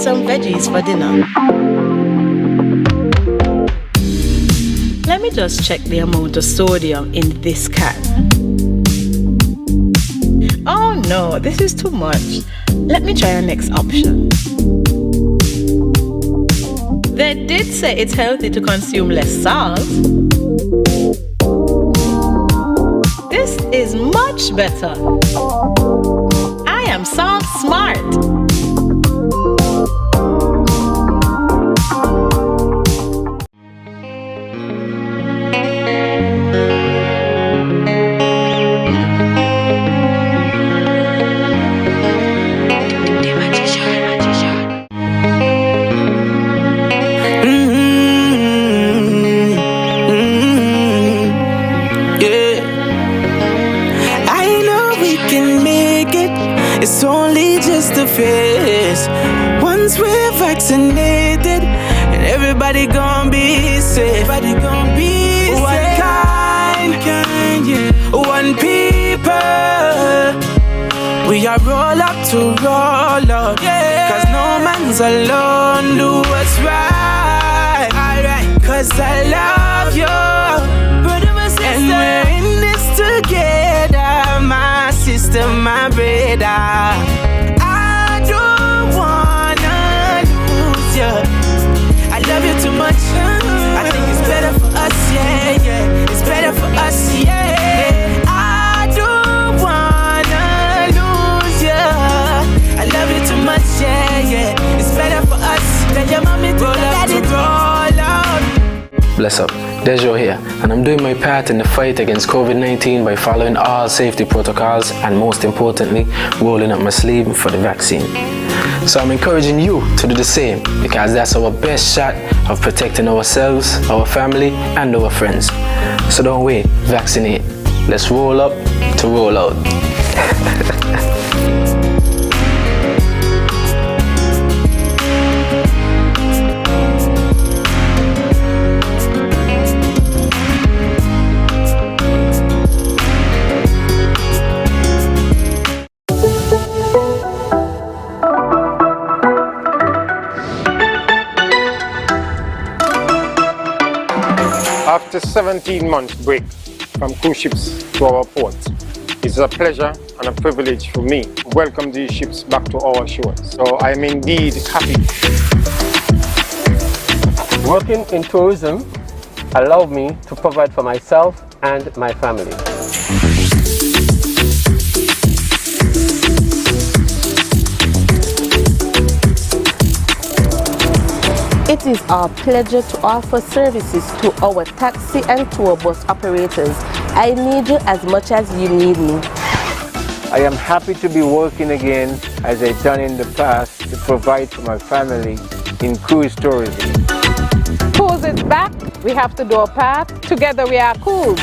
some veggies for dinner. Let me just check the amount of sodium in this can. Oh no, this is too much. Let me try our next option. They did say it's healthy to consume less salt. This is much better. I am salt smart. It's only just a phase. Once we're vaccinated, and everybody gon' be safe. Everybody gon' be safe. One kind, yeah. One people. We are roll up to roll up, yeah. Cause no man's alone. Do what's right, alright. Cause I love you, brother, my sister. And we're in this together, my sister, my brother. I don't wanna lose you. I love you too much. I think it's better for us, yeah, yeah. It's better for us, yeah. I don't wanna lose you. I love you too much, yeah, yeah. It's better for us. Tell your mommy to let it roll out. Bless up, Dejo here, and I'm doing my part in the fight against COVID-19 by following all safety protocols and, most importantly, rolling up my sleeve for the vaccine. So I'm encouraging you to do the same, because that's our best shot of protecting ourselves, our family, and our friends. So don't wait, vaccinate. Let's roll up to roll out. After 17 months break from cruise ships to our port, it's a pleasure and a privilege for me to welcome these ships back to our shores. So I am indeed happy. Working in tourism allowed me to provide for myself and my family. It is our pleasure to offer services to our taxi and tour bus operators. I need you as much as you need me. I am happy to be working again as I've done in the past to provide for my family in cruise tourism. Cruise is back. We have to do our part. Together we are cool.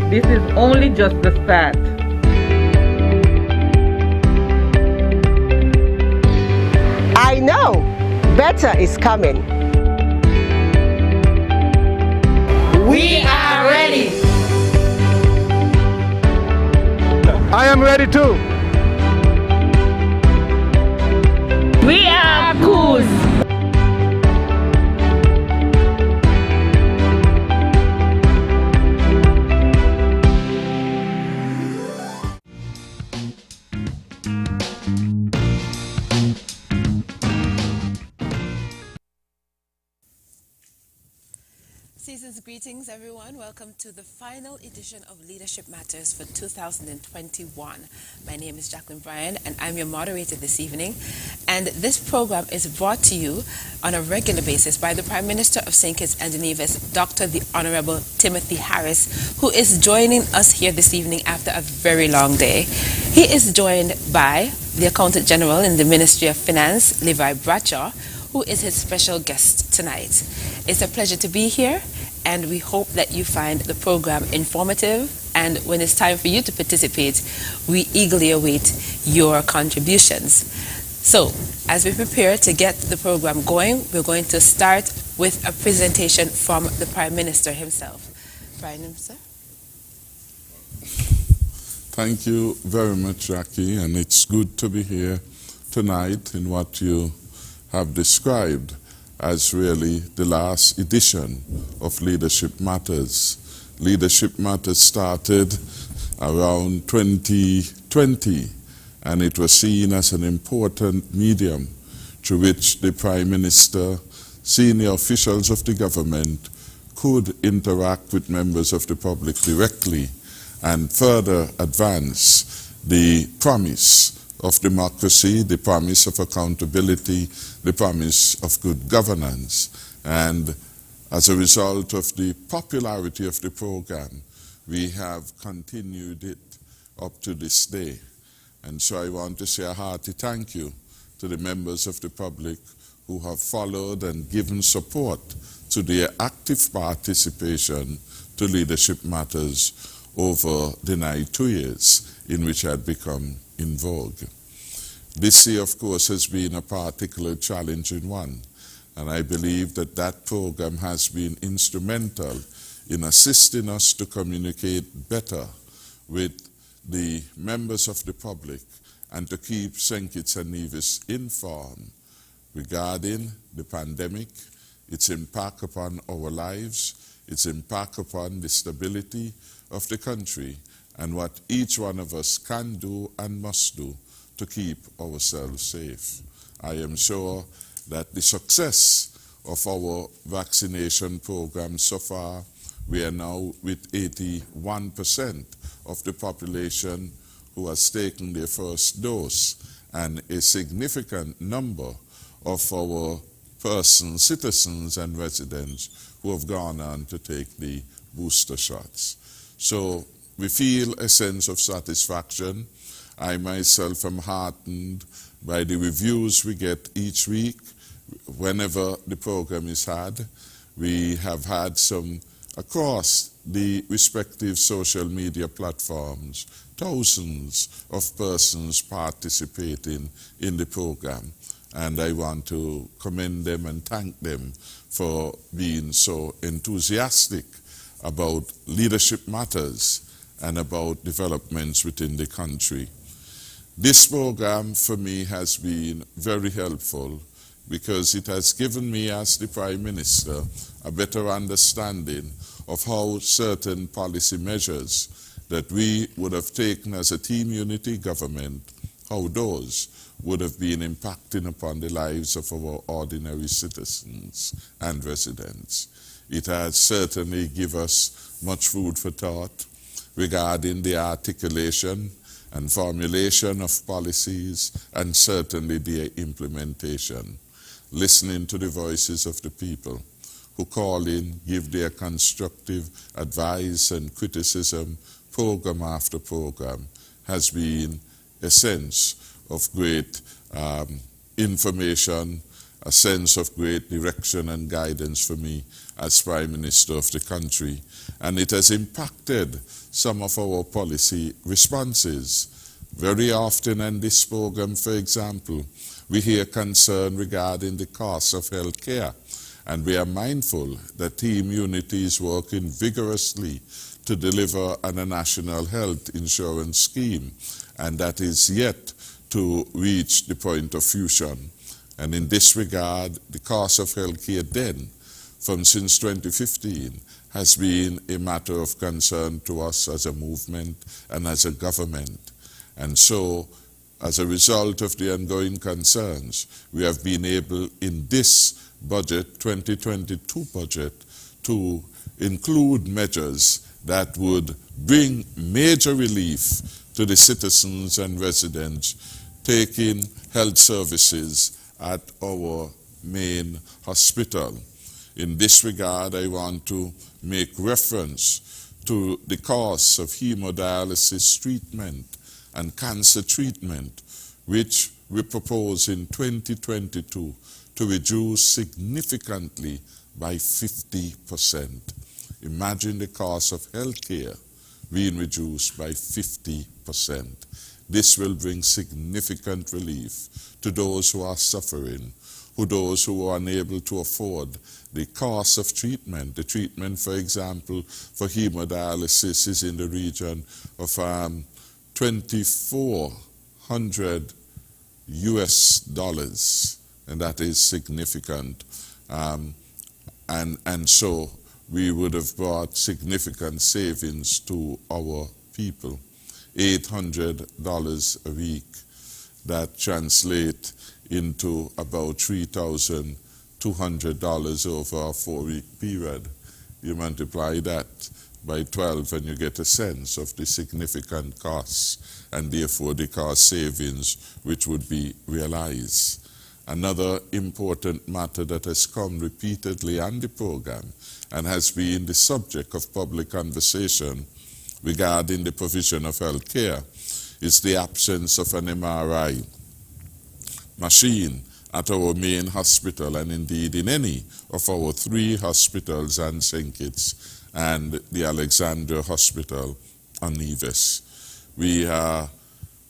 This is only just the start. I know, better is coming. We are ready. I am ready too. We are Cruise. Season's greetings, everyone. Welcome to the final edition of Leadership Matters for 2021. My name is Jacqueline Bryan, and I'm your moderator this evening. And this program is brought to you on a regular basis by the Prime Minister of St. Kitts and Nevis, Dr. the Honorable Timothy Harris, who is joining us here this evening after a very long day. He is joined by the Accountant General in the Ministry of Finance, Levi Bradshaw, who is his special guest tonight. It's a pleasure to be here, and we hope that you find the program informative, and when it's time for you to participate, we eagerly await your contributions. So, as we prepare to get the program going, we're going to start with a presentation from the Prime Minister himself. Prime Minister. Thank you very much, Jackie, and it's good to be here tonight in what you have described as really the last edition of Leadership Matters. Leadership Matters started around 2020, and it was seen as an important medium through which the Prime Minister, senior officials of the government could interact with members of the public directly and further advance the promise of democracy, the promise of accountability, the promise of good governance. And as a result of the popularity of the program, we have continued it up to this day. And so I want to say a hearty thank you to the members of the public who have followed and given support to their active participation to Leadership Matters over the nigh 2 years in which I had become in vogue. This year, of course, has been a particularly challenging one, and I believe that that program has been instrumental in assisting us to communicate better with the members of the public and to keep St. Kitts and Nevis informed regarding the pandemic, its impact upon our lives, its impact upon the stability of the country, and what each one of us can do and must do to keep ourselves safe. I am sure that the success of our vaccination program so far, we are now with 81% of the population who has taken their first dose, and a significant number of our persons, citizens and residents who have gone on to take the booster shots. So we feel a sense of satisfaction. I myself am heartened by the reviews we get each week whenever the program is had. We have had some across the respective social media platforms, thousands of persons participating in the program. And I want to commend them and thank them for being so enthusiastic about Leadership Matters and about developments within the country. This program for me has been very helpful because it has given me, as the Prime Minister, a better understanding of how certain policy measures that we would have taken as a team unity government, how those would have been impacting upon the lives of our ordinary citizens and residents. It has certainly given us much food for thought regarding the articulation and formulation of policies and certainly their implementation. Listening to the voices of the people who call in, give their constructive advice and criticism program after program has been a sense of great information, a sense of great direction and guidance for me as Prime Minister of the country. And it has impacted some of our policy responses. Very often in this program, for example, we hear concern regarding the cost of health care, and we are mindful that Team Unity is working vigorously to deliver on a national health insurance scheme, and that is yet to reach the point of fusion. And in this regard, the cost of health care then, since 2015, has been a matter of concern to us as a movement and as a government. And so, as a result of the ongoing concerns, we have been able in this budget, 2022 budget, to include measures that would bring major relief to the citizens and residents taking health services at our main hospital. In this regard, I want to make reference to the costs of hemodialysis treatment and cancer treatment, which we propose in 2022 to reduce significantly by 50%. Imagine the cost of healthcare being reduced by 50%. This will bring significant relief to those who are suffering, those who are unable to afford the cost of treatment. The treatment, for example, for hemodialysis is in the region of $2,400 US, and that is significant. And so we would have brought significant savings to our people. $800 a week. That translates into about $3,200 over a 4-week period. You multiply that by 12 and you get a sense of the significant costs and therefore the cost savings which would be realized. Another important matter that has come repeatedly on the program and has been the subject of public conversation regarding the provision of health care is the absence of an MRI machine at our main hospital and indeed in any of our 3 hospitals and St. Kitts and the Alexandra Hospital on Nevis. We are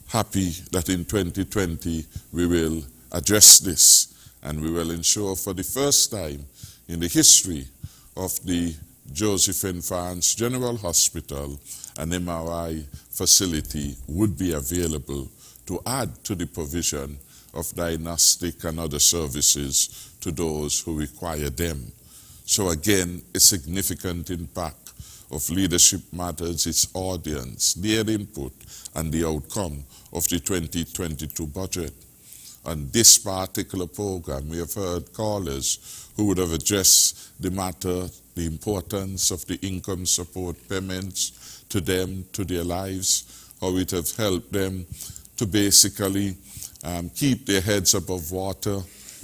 happy that in 2020 we will address this and we will ensure for the first time in the history of the Josephine France General Hospital an MRI facility would be available to add to the provision of diagnostic and other services to those who require them. So again, a significant impact of Leadership Matters, its audience, their input, and the outcome of the 2022 budget. On this particular program, we have heard callers who would have addressed the matter, the importance of the income support payments to them, to their lives, how it have helped them to basically keep their heads above water,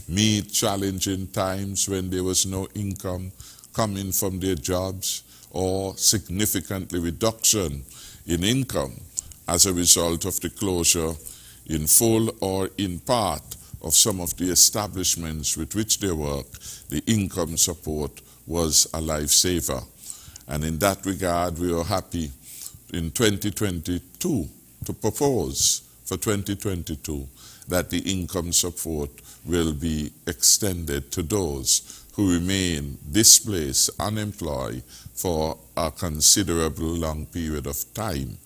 meet challenging times when there was no income coming from their jobs, or significantly reduction in income as a result of the closure in full or in part of some of the establishments with which they work. The income support was a lifesaver. And in that regard, we are happy in 2022 to propose for 2022 that the income support will be extended to those who remain displaced, unemployed for a considerable long period of time.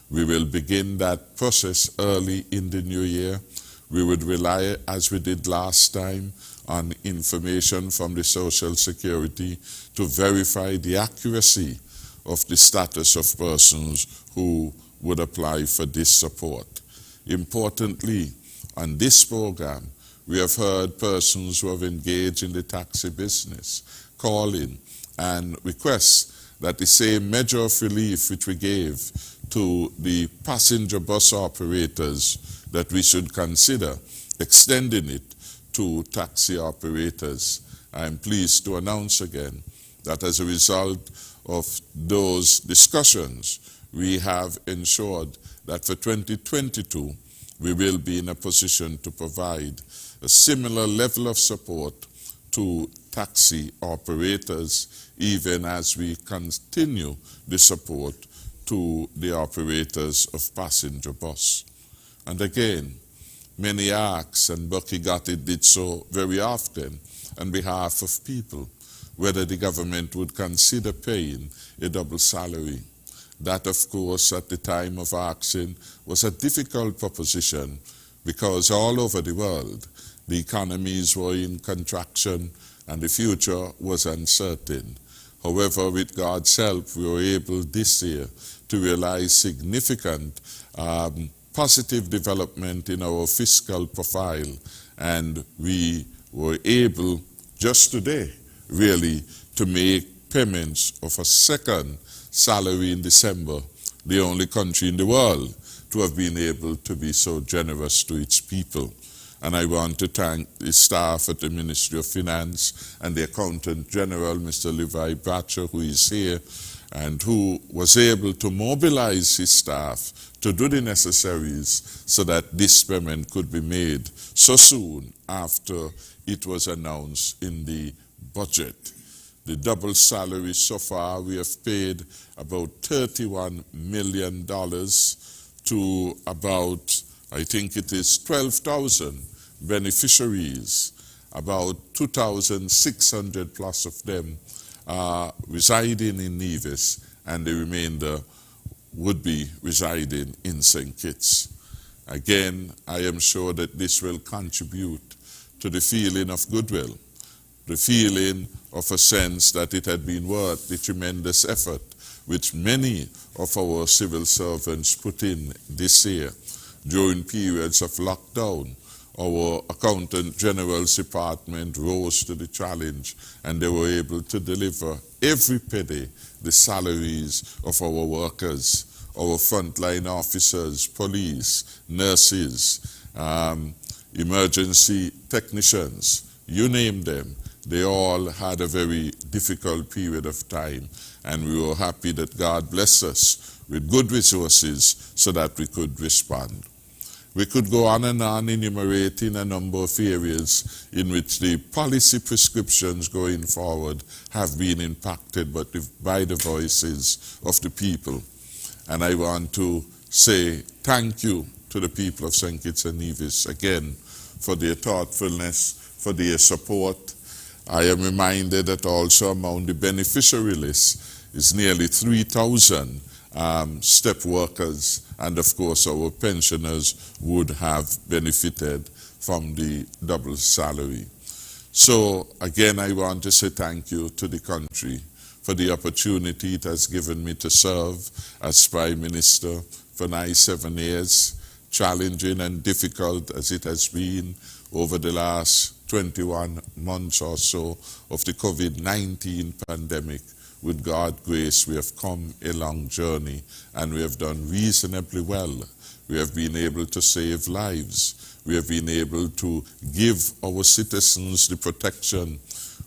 We will begin that process early in the new year. We would rely, as we did last time, on information from the Social Security to verify the accuracy of the status of persons who would apply for this support. Importantly, on this program, we have heard persons who have engaged in the taxi business call in and request that the same measure of relief which we gave to the passenger bus operators, that we should consider extending it to taxi operators. I am pleased to announce again that as a result of those discussions, we have ensured that for 2022, we will be in a position to provide a similar level of support to taxi operators, even as we continue the support to the operators of passenger bus. And again, many ask, and Bucky Gotti did so very often on behalf of people, whether the government would consider paying a double salary. That, of course, at the time of asking was a difficult proposition because all over the world, the economies were in contraction and the future was uncertain. However, with God's help, we were able this year to realize significant positive development in our fiscal profile, and we were able just today really to make payments of a second salary in December, the only country in the world to have been able to be so generous to its people. And I want to thank the staff at the Ministry of Finance and the Accountant General, Mr. Levi Bratcher, who is here, and who was able to mobilize his staff to do the necessaries so that this payment could be made so soon after it was announced in the budget. The double salary so far, we have paid about $31 million to about, I think it is 12,000 beneficiaries. About 2,600 plus of them are residing in Nevis, and the remainder would be residing in St. Kitts. Again, I am sure that this will contribute to the feeling of goodwill, the feeling of a sense that it had been worth the tremendous effort which many of our civil servants put in this year. During periods of lockdown, our Accountant General's department rose to the challenge, and they were able to deliver every penny the salaries of our workers, our frontline officers, police, nurses, emergency technicians, you name them. They all had a very difficult period of time, and we were happy that God blessed us with good resources so that we could respond. We could go on and on enumerating a number of areas in which the policy prescriptions going forward have been impacted by the voices of the people. And I want to say thank you to the people of St. Kitts and Nevis again for their thoughtfulness, for their support. I am reminded that also among the beneficiary list is nearly 3,000 step workers, and of course our pensioners would have benefited from the double salary. So again, I want to say thank you to the country for the opportunity it has given me to serve as Prime Minister for nigh 7 years, challenging and difficult as it has been over the last 21 months or so of the COVID-19 pandemic. With God's grace, we have come a long journey, and we have done reasonably well. We have been able to save lives. We have been able to give our citizens the protection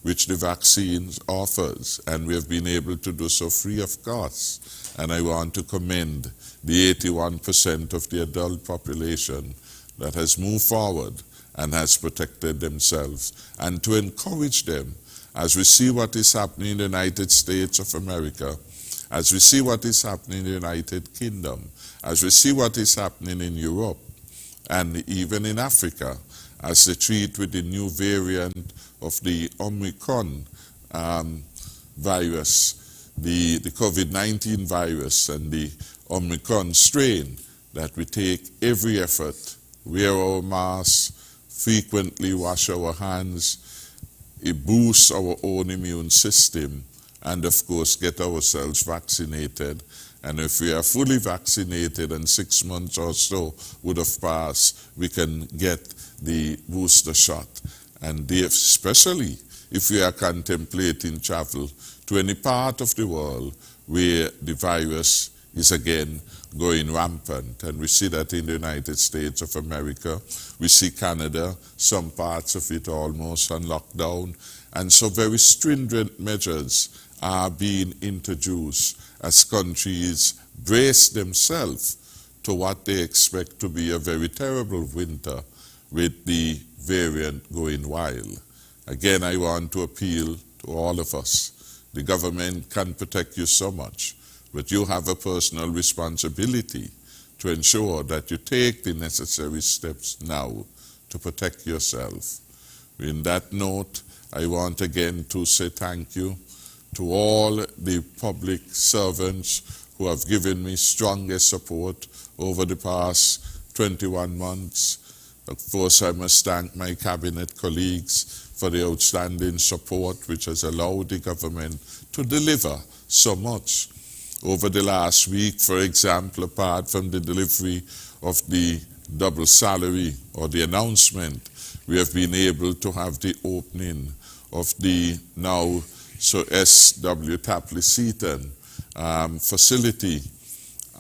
which the vaccine offers, and we have been able to do so free of cost. And I want to commend the 81% of the adult population that has moved forward and has protected themselves, and to encourage them as we see what is happening in the United States of America, as we see what is happening in the United Kingdom, as we see what is happening in Europe and even in Africa, as they treat with the new variant of the Omicron virus, the COVID-19 virus and the Omicron strain, that we take every effort, wear our masks, frequently wash our hands, it boosts our own immune system, and of course get ourselves vaccinated. And if we are fully vaccinated and 6 months or so would have passed, we can get the booster shot. And especially if we are contemplating travel to any part of the world where the virus is again going rampant. And we see that in the United States of America. We see Canada, some parts of it almost on lockdown. And so very stringent measures are being introduced as countries brace themselves to what they expect to be a very terrible winter with the variant going wild. Again, I want to appeal to all of us. The government can protect you so much, but you have a personal responsibility to ensure that you take the necessary steps now to protect yourself. In that note, I want again to say thank you to all the public servants who have given me strongest support over the past 21 months. Of course, I must thank my cabinet colleagues for the outstanding support which has allowed the government to deliver so much. Over the last week, for example, apart from the delivery of the double salary or the announcement, we have been able to have the opening of the now S.W. Tapley Seaton facility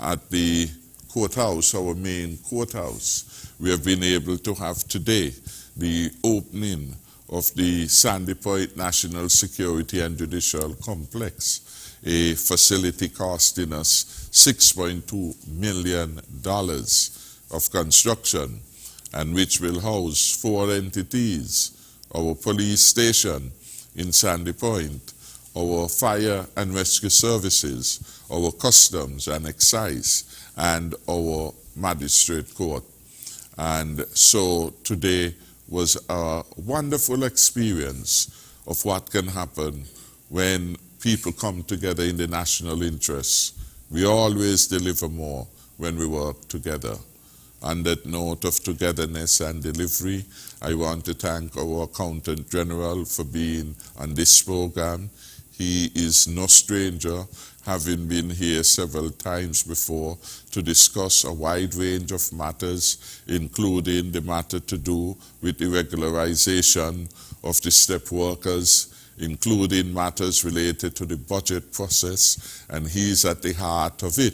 at the courthouse, our main courthouse. We have been able to have today the opening of the Sandy Point National Security and Judicial Complex. a facility costing us $6.2 million of construction, and which will house 4 entities: our police station in Sandy Point, our fire and rescue services, our customs and excise, and our magistrate court. And so today was a wonderful experience of what can happen when people come together in the national interest. We always deliver more when we work together. On that note of togetherness and delivery, I want to thank our Accountant General for being on this program. He is no stranger, having been here several times before to discuss a wide range of matters, including the matter to do with the regularization of the step workers, including matters related to the budget process, and he's at the heart of it.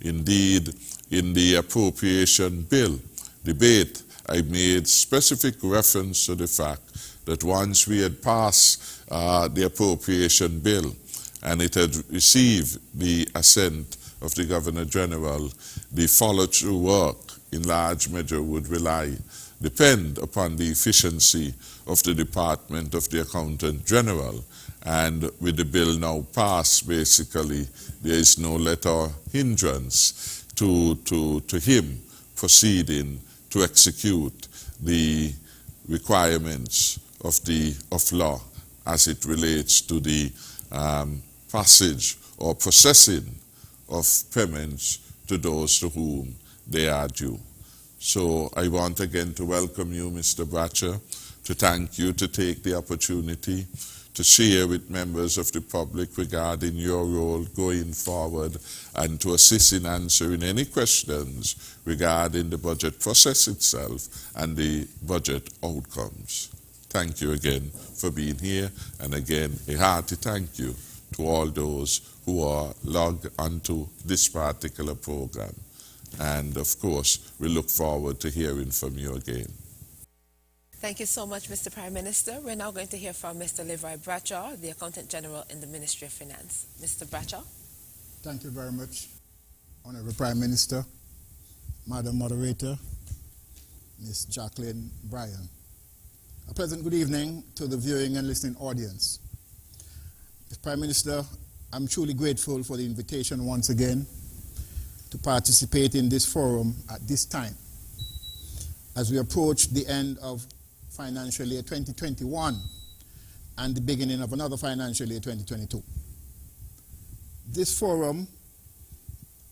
Indeed, in the appropriation bill debate, I made specific reference to the fact that once we had passed the appropriation bill and it had received the assent of the Governor General, the follow-through work in large measure would depend upon the efficiency of the Department of the Accountant General. And with the bill now passed, basically, there is no let or hindrance to him proceeding to execute the requirements of law as it relates to the passage or processing of payments to those to whom they are due. So I want again to welcome you, Mr. Bradshaw, to thank you to take the opportunity to share with members of the public regarding your role going forward and to assist in answering any questions regarding the budget process itself and the budget outcomes. Thank you again for being here, and again a hearty thank you to all those who are logged onto this particular program. And of course, we look forward to hearing from you again. Thank you so much, Mr. Prime Minister. We're now going to hear from Mr. Leroy Bradshaw, the Accountant General in the Ministry of Finance. Mr. Bradshaw. Thank you very much, Honorable Prime Minister, Madam Moderator, Ms. Jacqueline Bryan. A pleasant good evening to the viewing and listening audience. Mr. Prime Minister, I'm truly grateful for the invitation once again to participate in this forum at this time as we approach the end of financial year 2021 and the beginning of another financial year 2022. This forum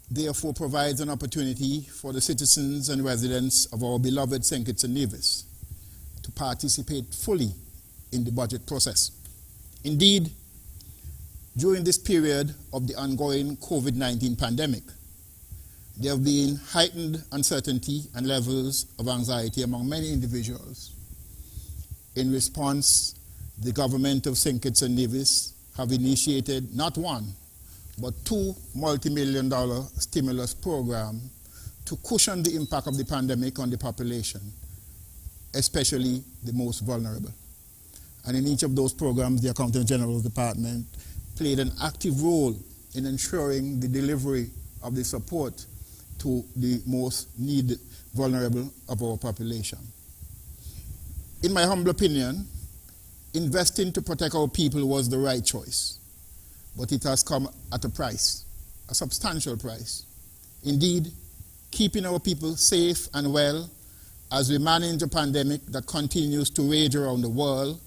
therefore provides an opportunity for the citizens and residents of our beloved St. Kitts and Nevis to participate fully in the budget process. Indeed, during this period of the ongoing COVID-19 pandemic, there have been heightened uncertainty and levels of anxiety among many individuals. In response, the government of St. Kitts and Nevis have initiated not one, but two multi-million-dollar stimulus programs to cushion the impact of the pandemic on the population, especially the most vulnerable. And in each of those programs, the Accountant General's Department played an active role in ensuring the delivery of the support to the most vulnerable of our population. In my humble opinion, investing to protect our people was the right choice, but it has come at a price, a substantial price. Indeed, keeping our people safe and well as we manage a pandemic that continues to rage around the world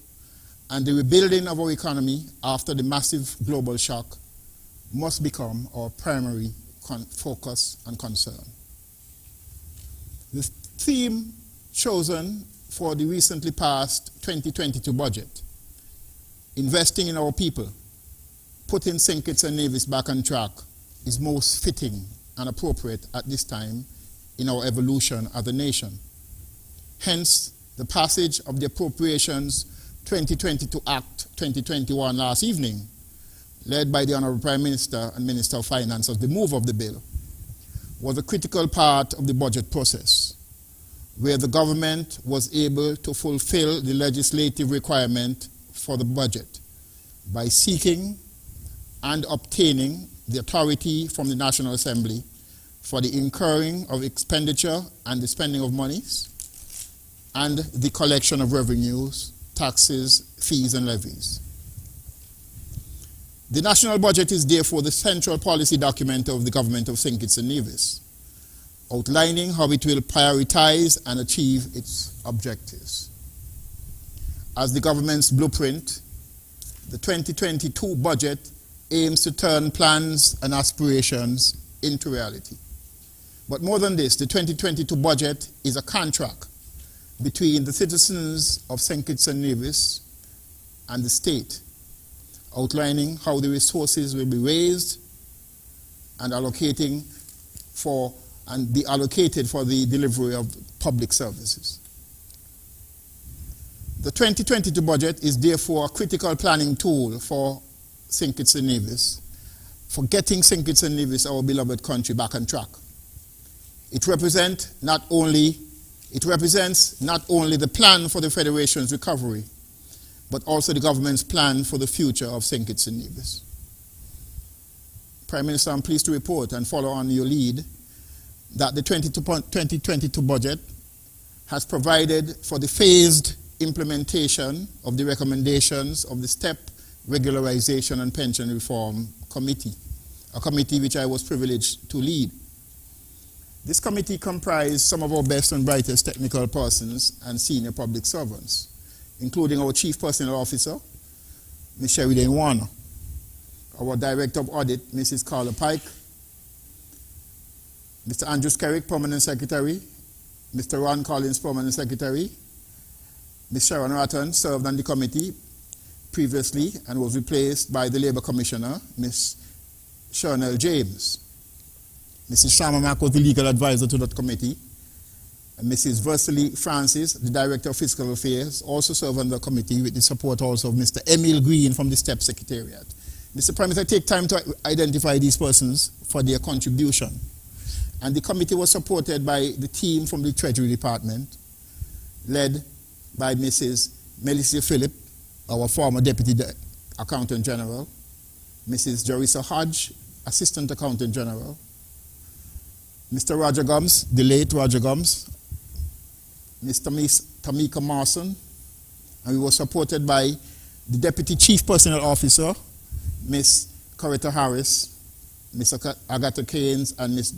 and the rebuilding of our economy after the massive global shock must become our primary focus and concern. The theme chosen for the recently passed 2022 budget, investing in our people, putting St. Kitts and Nevis back on track, is most fitting and appropriate at this time in our evolution as a nation. Hence, the passage of the Appropriations 2022 Act 2021 last evening, led by the Honorable Prime Minister and Minister of Finance as the move of the bill, was a critical part of the budget process, where the government was able to fulfill the legislative requirement for the budget by seeking and obtaining the authority from the National Assembly for the incurring of expenditure and the spending of monies and the collection of revenues, taxes, fees and levies. The national budget is therefore the central policy document of the government of St. Kitts and Nevis, outlining how it will prioritize and achieve its objectives. As the government's blueprint, the 2022 budget aims to turn plans and aspirations into reality. But more than this, the 2022 budget is a contract between the citizens of St. Kitts and Nevis and the state, outlining how the resources will be raised and be allocated for the delivery of public services. The 2022 budget is therefore a critical planning tool for St. Kitts and Nevis, for getting St. Kitts and Nevis, our beloved country, back on track. It represents not only the plan for the Federation's recovery, but also the government's plan for the future of St. Kitts and Nevis. Prime Minister, I'm pleased to report and follow on your lead that the 2022 budget has provided for the phased implementation of the recommendations of the STEP Regularization and Pension Reform Committee, a committee which I was privileged to lead. This committee comprised some of our best and brightest technical persons and senior public servants, including our Chief Personnel Officer, Ms. Sheridan Warner, our Director of Audit, Mrs. Carla Pike, Mr. Andrew Skerrick, Permanent Secretary, Mr. Ron Collins, Permanent Secretary, Ms. Sharon Ratton served on the committee previously and was replaced by the Labour Commissioner, Ms. Shernell James. Mrs. Sharma Mack was the legal advisor to that committee. And Mrs. Versely Francis, the Director of Fiscal Affairs, also served on the committee with the support also of Mr. Emil Green from the STEP Secretariat. Mr. Prime Minister, take time to identify these persons for their contribution. And the committee was supported by the team from the Treasury Department, led by Mrs. Melissa Phillip, our former Deputy Accountant General, Mrs. Jarissa Hodge, Assistant Accountant General, Mr. Roger Gums, the late Roger Gums, Mr. Miss Tamika Marson, and we were supported by the Deputy Chief Personnel Officer, Miss Coretta Harris, Miss Agatha Keynes, and Miss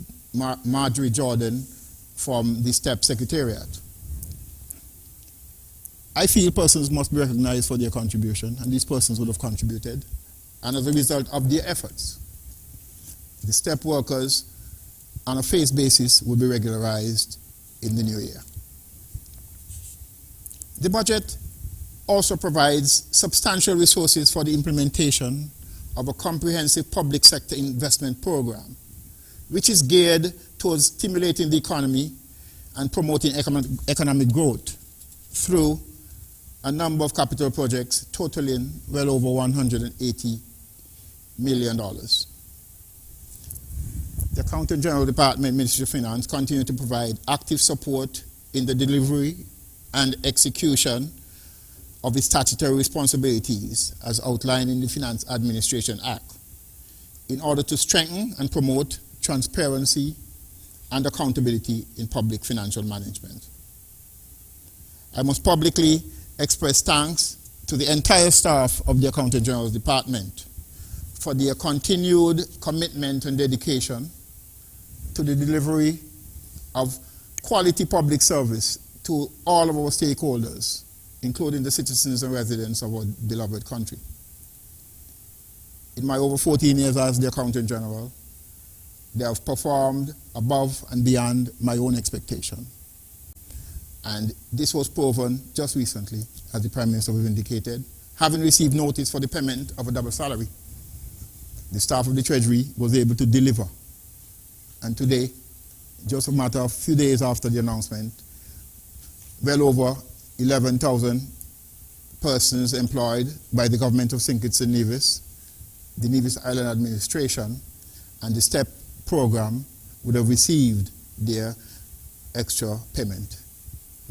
Marjorie Jordan from the STEP Secretariat. I feel persons must be recognized for their contribution, and these persons would have contributed. And as a result of their efforts, the STEP workers on a phased basis will be regularized in the new year. The budget also provides substantial resources for the implementation of a comprehensive public sector investment program, which is geared towards stimulating the economy and promoting economic growth through a number of capital projects totaling well over $180 million. The Accountant General Department, Ministry of Finance, continue to provide active support in the delivery and execution of its statutory responsibilities as outlined in the Finance Administration Act in order to strengthen and promote transparency and accountability in public financial management. I must publicly express thanks to the entire staff of the Accountant General's Department for their continued commitment and dedication to the delivery of quality public service to all of our stakeholders, including the citizens and residents of our beloved country. In my over 14 years as the Accountant General, they have performed above and beyond my own expectation. And this was proven just recently, as the Prime Minister has indicated, having received notice for the payment of a double salary. The staff of the Treasury was able to deliver. And today, just a matter of a few days after the announcement, well over 11,000 persons employed by the government of St. Kitts and Nevis, the Nevis Island Administration, and the STEP program would have received their extra payment.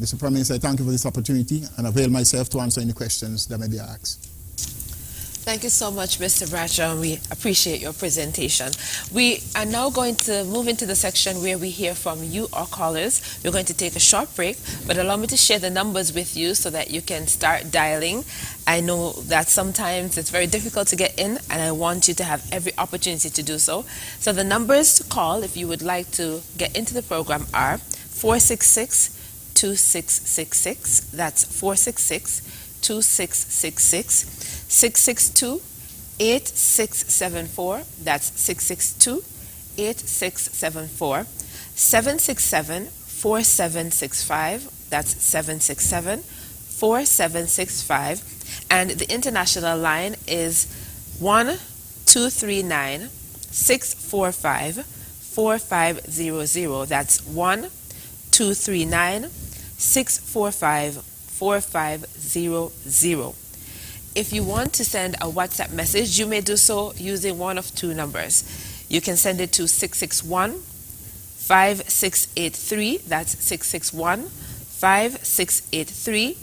Mr. Prime Minister, I thank you for this opportunity and avail myself to answer any questions that may be asked. Thank you so much, Mr. Bradshaw, and we appreciate your presentation. We are now going to move into the section where we hear from you, our callers. We're going to take a short break, but allow me to share the numbers with you so that you can start dialing. I know that sometimes it's very difficult to get in, and I want you to have every opportunity to do so. So the numbers to call if you would like to get into the program are 466-2666. That's 466-2666. 662-8674, that's 662-8674, 767-4765, that's 767-4765, and the international line is 1-239-645-4500, that's 1-239-645-4500. If you want to send a WhatsApp message, you may do so using one of two numbers. You can send it to 661-5683, that's 661-5683,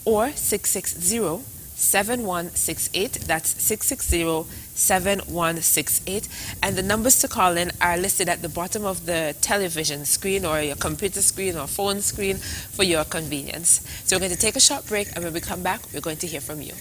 or 660-7168, that's 660-7168. And the numbers to call in are listed at the bottom of the television screen or your computer screen or phone screen for your convenience. So we're going to take a short break, and when we come back, we're going to hear from you.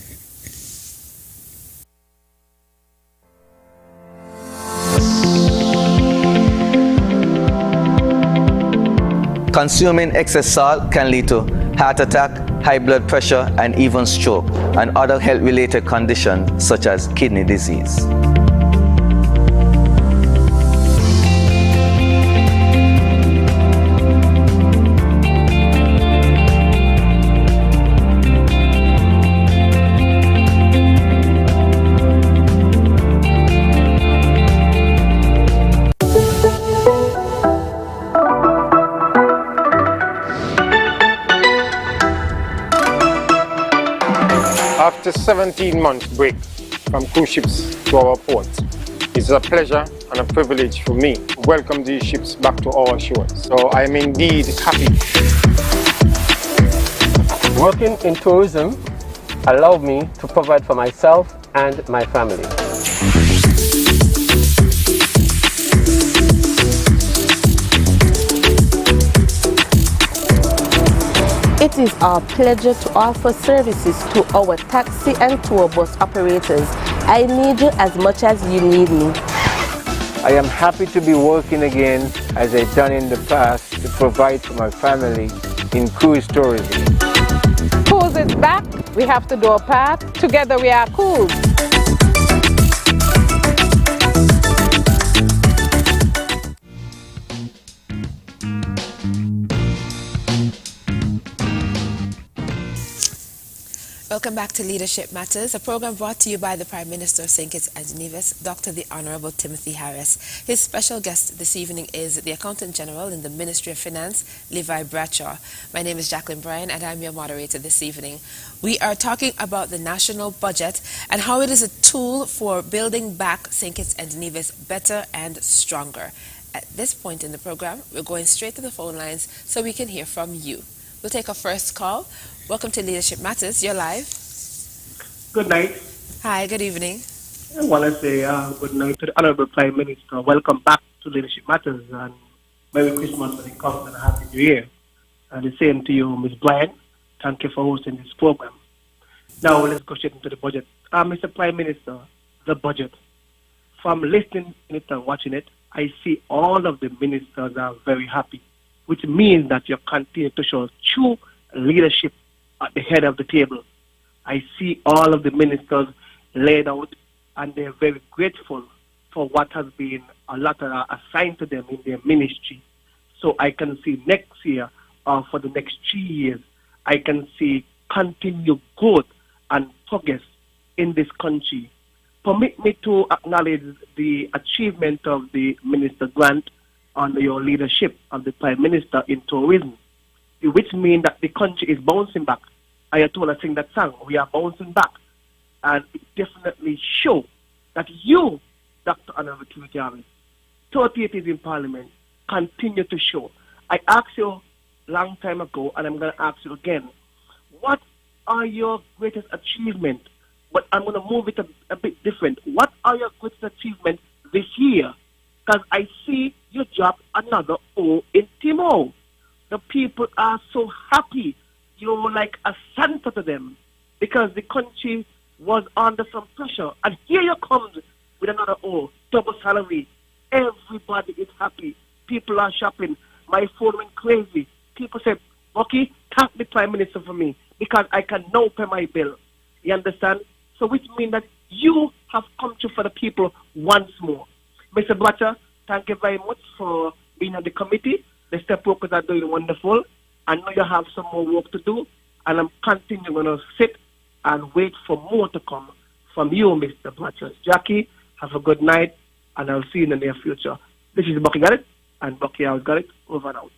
Consuming excess salt can lead to heart attack, high blood pressure, and even stroke, and other health-related conditions such as kidney disease. After 17 months break from cruise ships to our port, it's a pleasure and a privilege for me to welcome these ships back to our shores. So I am indeed happy. Working in tourism allowed me to provide for myself and my family. It is our pleasure to offer services to our taxi and tour bus operators. I need you as much as you need me. I am happy to be working again as I've done in the past to provide for my family in cruise tourism. Cruise is back. We have to do a part. Together we are Cruise. Welcome back to Leadership Matters, a program brought to you by the Prime Minister of St. Kitts and Nevis, Dr. the Honorable Timothy Harris. His special guest this evening is the Accountant General in the Ministry of Finance, Levi Bradshaw. My name is Jacqueline Bryan, and I'm your moderator this evening. We are talking about the national budget and how it is a tool for building back St. Kitts and Nevis better and stronger. At this point in the program, we're going straight to the phone lines so we can hear from you. We'll take our first call. Welcome to Leadership Matters. You're live. Good night. Hi, good evening. I want to say good night to the Honorable Prime Minister. Welcome back to Leadership Matters, and Merry Christmas when it comes, and a Happy New Year. And the same to you, Ms. Bryan. Thank you for hosting this program. Now let's go straight into the budget. Mr. Prime Minister, the budget. From listening to it and watching it, I see all of the ministers are very happy, which means that you continue to show true leadership at the head of the table. I see all of the ministers laid out, and they're very grateful for what has been a lot assigned to them in their ministry. So I can see next year, or for the next 3 years, I can see continued growth and progress in this country. Permit me to acknowledge the achievement of the Minister Grant under your leadership of the Prime Minister in tourism, which means that the country is bouncing back. Ayatollah sing that song, we are bouncing back. And it definitely shows that you, Dr. Honorable Timothy Harris, 38 years in Parliament, continue to show. I asked you a long time ago, and I'm going to ask you again, what are your greatest achievements but I'm going to move it a bit different. What are your greatest achievements this year? Because I see you drop another O in Timo. The people are so happy. You're like a Santa to them because the country was under some pressure. And here you come with another O, double salary. Everybody is happy. People are shopping. My phone went crazy. People said, "Bucky, thank the Prime Minister for me because I can now pay my bill." You understand? So which means that you have come to for the people once more. Mr. Butcher, thank you very much for being on the committee. The step workers are doing wonderful. I know you have some more work to do, and I'm continuing to sit and wait for more to come from you, Mr. Butcher. Jackie, have a good night, and I'll see you in the near future. This is Bucky Got It, and Bucky House Got It. Over and out.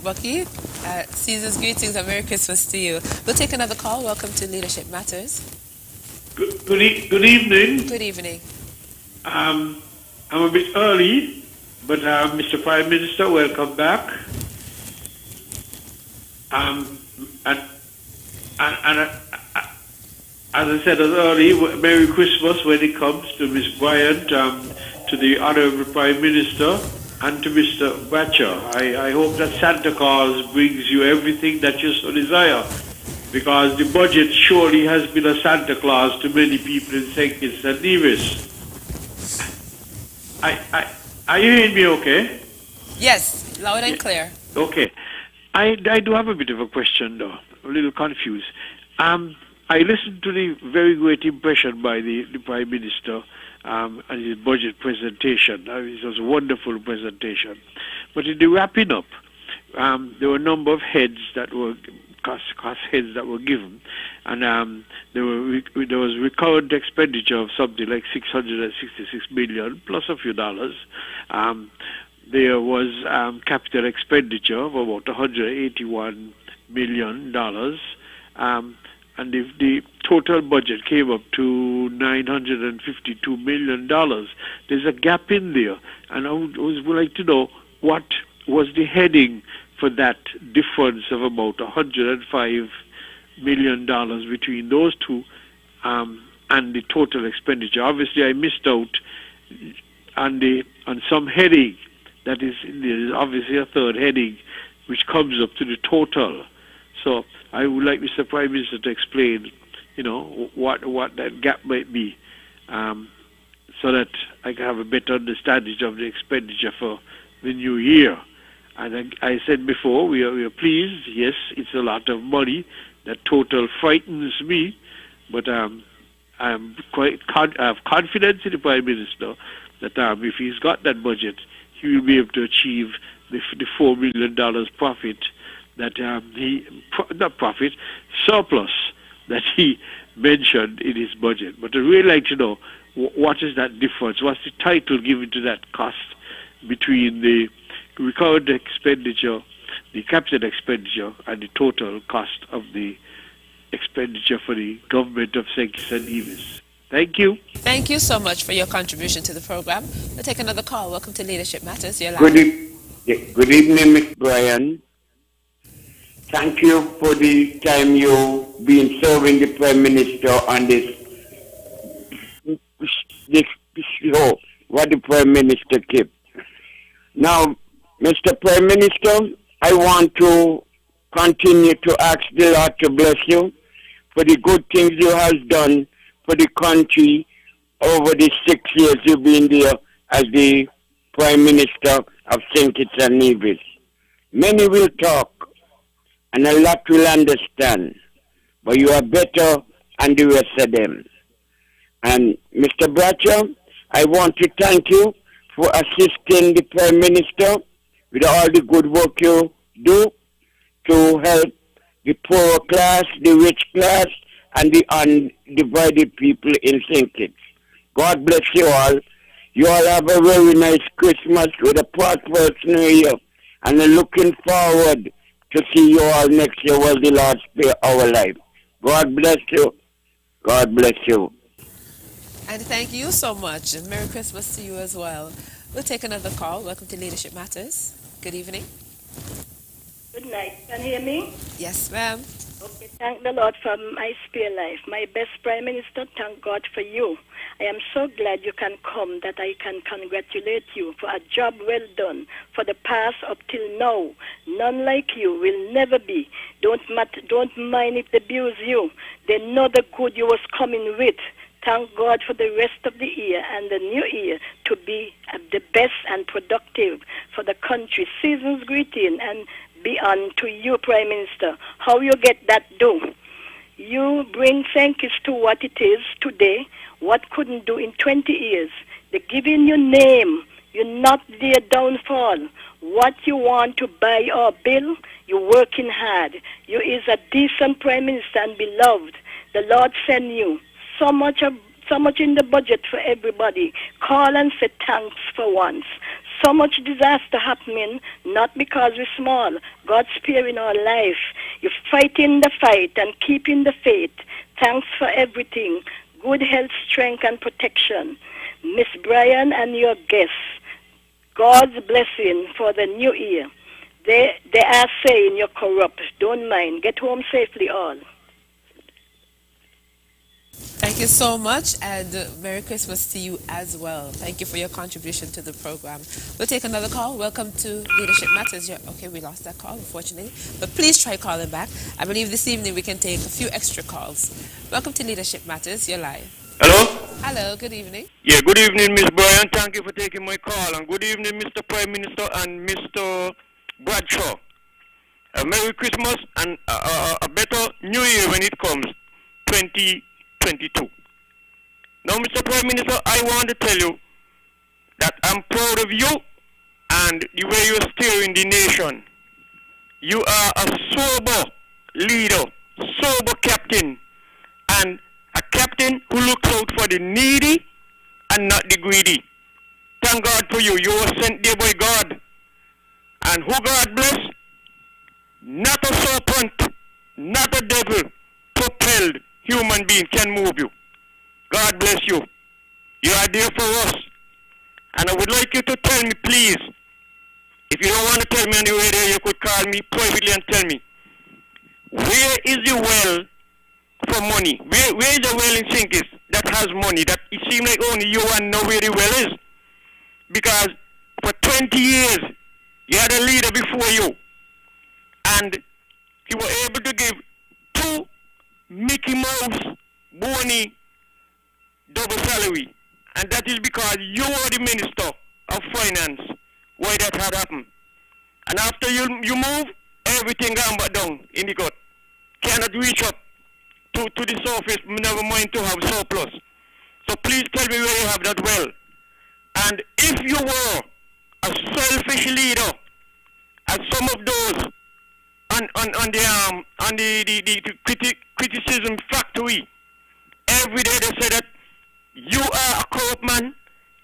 Bucky, Caesar's greetings and Merry Christmas to you. We'll take another call. Welcome to Leadership Matters. Good evening. Good evening. I'm a bit early, but Mr. Prime Minister, welcome back. And as I said early, Merry Christmas when it comes to Ms. Bryant, to the Honorable Prime Minister, and to Mr. Batcher. I hope that Santa Claus brings you everything that you so desire, because the budget surely has been a Santa Claus to many people in St. Kitts and Nevis. Are you hearing me okay? Yes, loud and clear. Okay. I do have a bit of a question, though. A little confused. I listened to the very great impression by the Prime Minister and his budget presentation. It was a wonderful presentation. But in the wrapping up, there were a number of heads that were cost heads that were given, and there was recurrent expenditure of something like $666 million plus a few dollars. There was capital expenditure of about $181 million, and if the total budget came up to $952 million, there's a gap in there. And I would like to know what was the heading for that difference of about $105 million between those two and the total expenditure. Obviously, I missed out on some heading that is there's obviously a third heading which comes up to the total. So I would like Mr. Prime Minister to explain, what that gap might be, so that I can have a better understanding of the expenditure for the new year. And I said before, we are pleased. Yes, it's a lot of money. That total frightens me, but I have confidence in the Prime Minister that if he's got that budget, he will be able to achieve the $4 million profit that surplus that he mentioned in his budget. But I'd really like to know what is that difference? What's the title given to that cost between the recurrent expenditure, the capital expenditure, and the total cost of the expenditure for the government of St. Kitts and Nevis? Thank you. Thank you so much for your contribution to the program. We'll take another call. Welcome to Leadership Matters. You're live. Good evening, Ms. Bryan. Thank you for the time you've been serving the Prime Minister on this show, what the Prime Minister kept. Now, Mr. Prime Minister, I want to continue to ask the Lord to bless you for the good things you have done for the country over the 6 years you've been there as the Prime Minister of St. Kitts and Nevis. Many will talk and a lot will understand, but you are better than the rest of them. And Mr. Bratcher, I want to thank you for assisting the Prime Minister with all the good work you do to help the poor class, the rich class, and the undivided people in St. Kitts. God bless you all. You all have a very nice Christmas with a prosperous New Year, and I'm looking forward to see you all next year while the Lord spare our life. God bless you. God bless you. And thank you so much. And Merry Christmas to you as well. We'll take another call. Welcome to Leadership Matters. Good evening. Good night. Can you hear me? Yes, ma'am. Okay, thank the Lord for my spare life. My best Prime Minister, thank God for you. I am so glad you can come that I can congratulate you for a job well done for the past up till now. None like you will never be. Don't mind if they abuse you. They know the good you was coming with. Thank God for the rest of the year and the new year to be the best and productive for the country. Season's greeting and beyond to you, Prime Minister. How you get that done? You bring thank yous to what it is today, what couldn't do in 20 years. They're giving you name. You're not their downfall. What you want to buy or bill, you're working hard. You is a decent Prime Minister and beloved. The Lord send you so much in the budget for everybody. Call and say thanks for once. So much disaster happening, not because we're small. God sparing our life. You're fighting the fight and keeping the faith. Thanks for everything. Good health, strength, and protection. Miss Bryan and your guests, God's blessing for the new year. They are saying you're corrupt. Don't mind. Get home safely all. Thank you so much, and Merry Christmas to you as well. Thank you for your contribution to the program. We'll take another call. Welcome to Leadership Matters. Okay, we lost that call, unfortunately, but please try calling back. I believe this evening we can take a few extra calls. Welcome to Leadership Matters. You're live. Hello? Hello, good evening. Yeah, good evening, Miss Bryan. Thank you for taking my call. And good evening, Mr. Prime Minister and Mr. Bradshaw. A Merry Christmas and a better New Year when it comes, 2022. Now, Mr. Prime Minister, I want to tell you that I'm proud of you and the way you're steering the nation. You are a sober leader, sober captain, and a captain who looks out for the needy and not the greedy. Thank God for you. You were sent there by God. And who God bless? Not a serpent, not a devil, propelled human being can move you. God bless you. You are there for us. And I would like you to tell me, please, if you don't want to tell me on the radio, you could call me privately and tell me, where is the well for money? Where is the well in Sinkis that has money? That it seems like only you want to know where the well is. Because for 20 years, you had a leader before you. And he was able to give 2 Mickey Mouse Boney double salary. And that is because you were the Minister of Finance. Why that had happened. And after you move, everything gone back down in the gut. Cannot reach up to the surface, never mind to have surplus. So please tell me where you have that well. And if you were a selfish leader, as some of those on the criticism factory, every day they say that you are a corrupt man,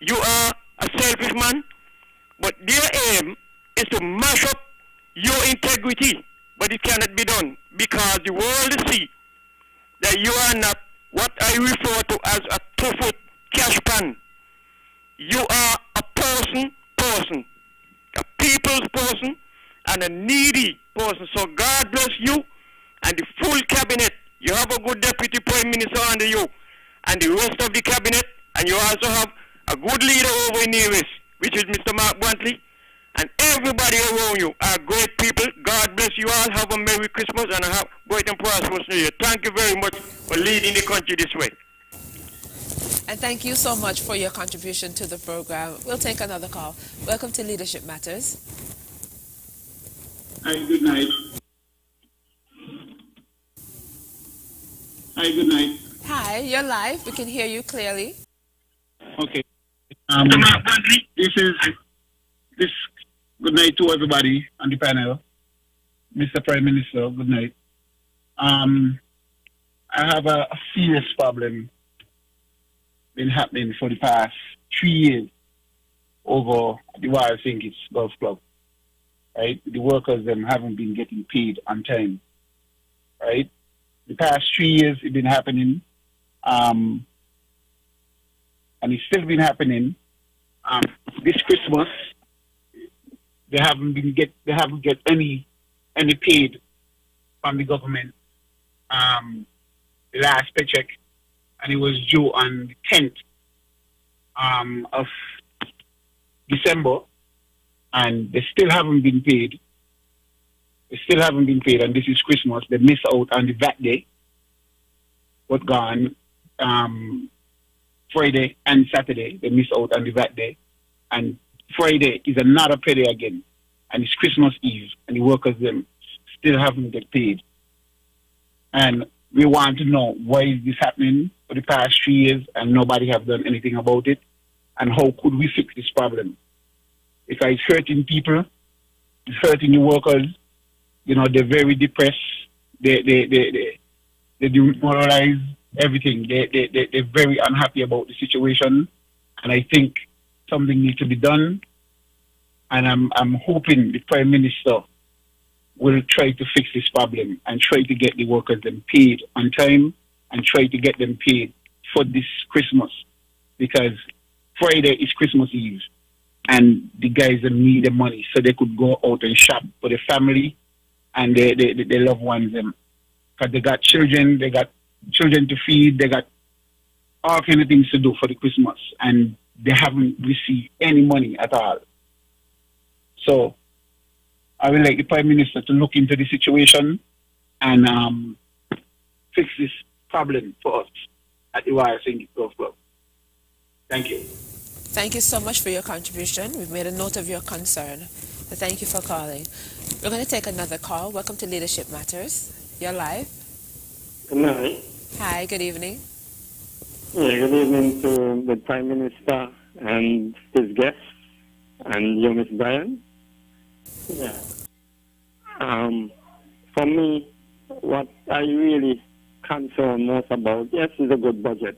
you are a selfish man, but their aim is to mash up your integrity, but it cannot be done because the world see that you are not what I refer to as a two-foot cash pan. You are a person, a people's person, and a needy person. So God bless you and the full cabinet. You have a good deputy prime minister under you and the rest of the cabinet, and you also have a good leader over in Nevis, which is Mr. Mark Brantley, and everybody around you are great people. God bless you all. Have a Merry Christmas and a great and prosperous New Year. Thank you very much for leading the country this way. And thank you so much for your contribution to the program. We'll take another call. Welcome to Leadership Matters. Hi, good night. Hi, good night. Hi, you're live. We can hear you clearly. Okay. This good night to everybody on the panel. Mr. Prime Minister, good night. I have a serious problem been happening for the past 3 years over the Wild Sinkis Golf Club. Right? The workers them haven't been getting paid on time. Right? The past 3 years it's been happening. And it's still been happening. This Christmas they haven't get any paid from the government the last paycheck, and it was due on the 10th of December, and they still haven't been paid. They still haven't been paid, and this is Christmas. They miss out on the VAT day, but gone Friday and Saturday. They miss out on the VAT day, and Friday is another payday again, and it's Christmas Eve, and the workers them still haven't get paid. And we want to know why is this happening for the past 3 years, and nobody have done anything about it, and how could we fix this problem? Because it's hurting people, it's hurting the workers. You know, they're very depressed. They demoralize everything. They're very unhappy about the situation, and I think something needs to be done. And I'm hoping the Prime Minister will try to fix this problem and try to get the workers them paid on time and try to get them paid for this Christmas, because Friday is Christmas Eve, and the guys need the money so they could go out and shop for their family and their loved ones. Because they got children to feed, they got all kind of things to do for the Christmas, and they haven't received any money at all. So I would like the Prime Minister to look into the situation and fix this problem for us at the YSN Golf Club. Thank you. Thank you so much for your contribution. We've made a note of your concern. So thank you for calling. We're going to take another call. Welcome to Leadership Matters. You're live. Good night. Hi, good evening. Yeah, good evening to the Prime Minister and his guests and you, Ms. Bryan. Yeah. For me, what I really concern most about, yes, it's a good budget,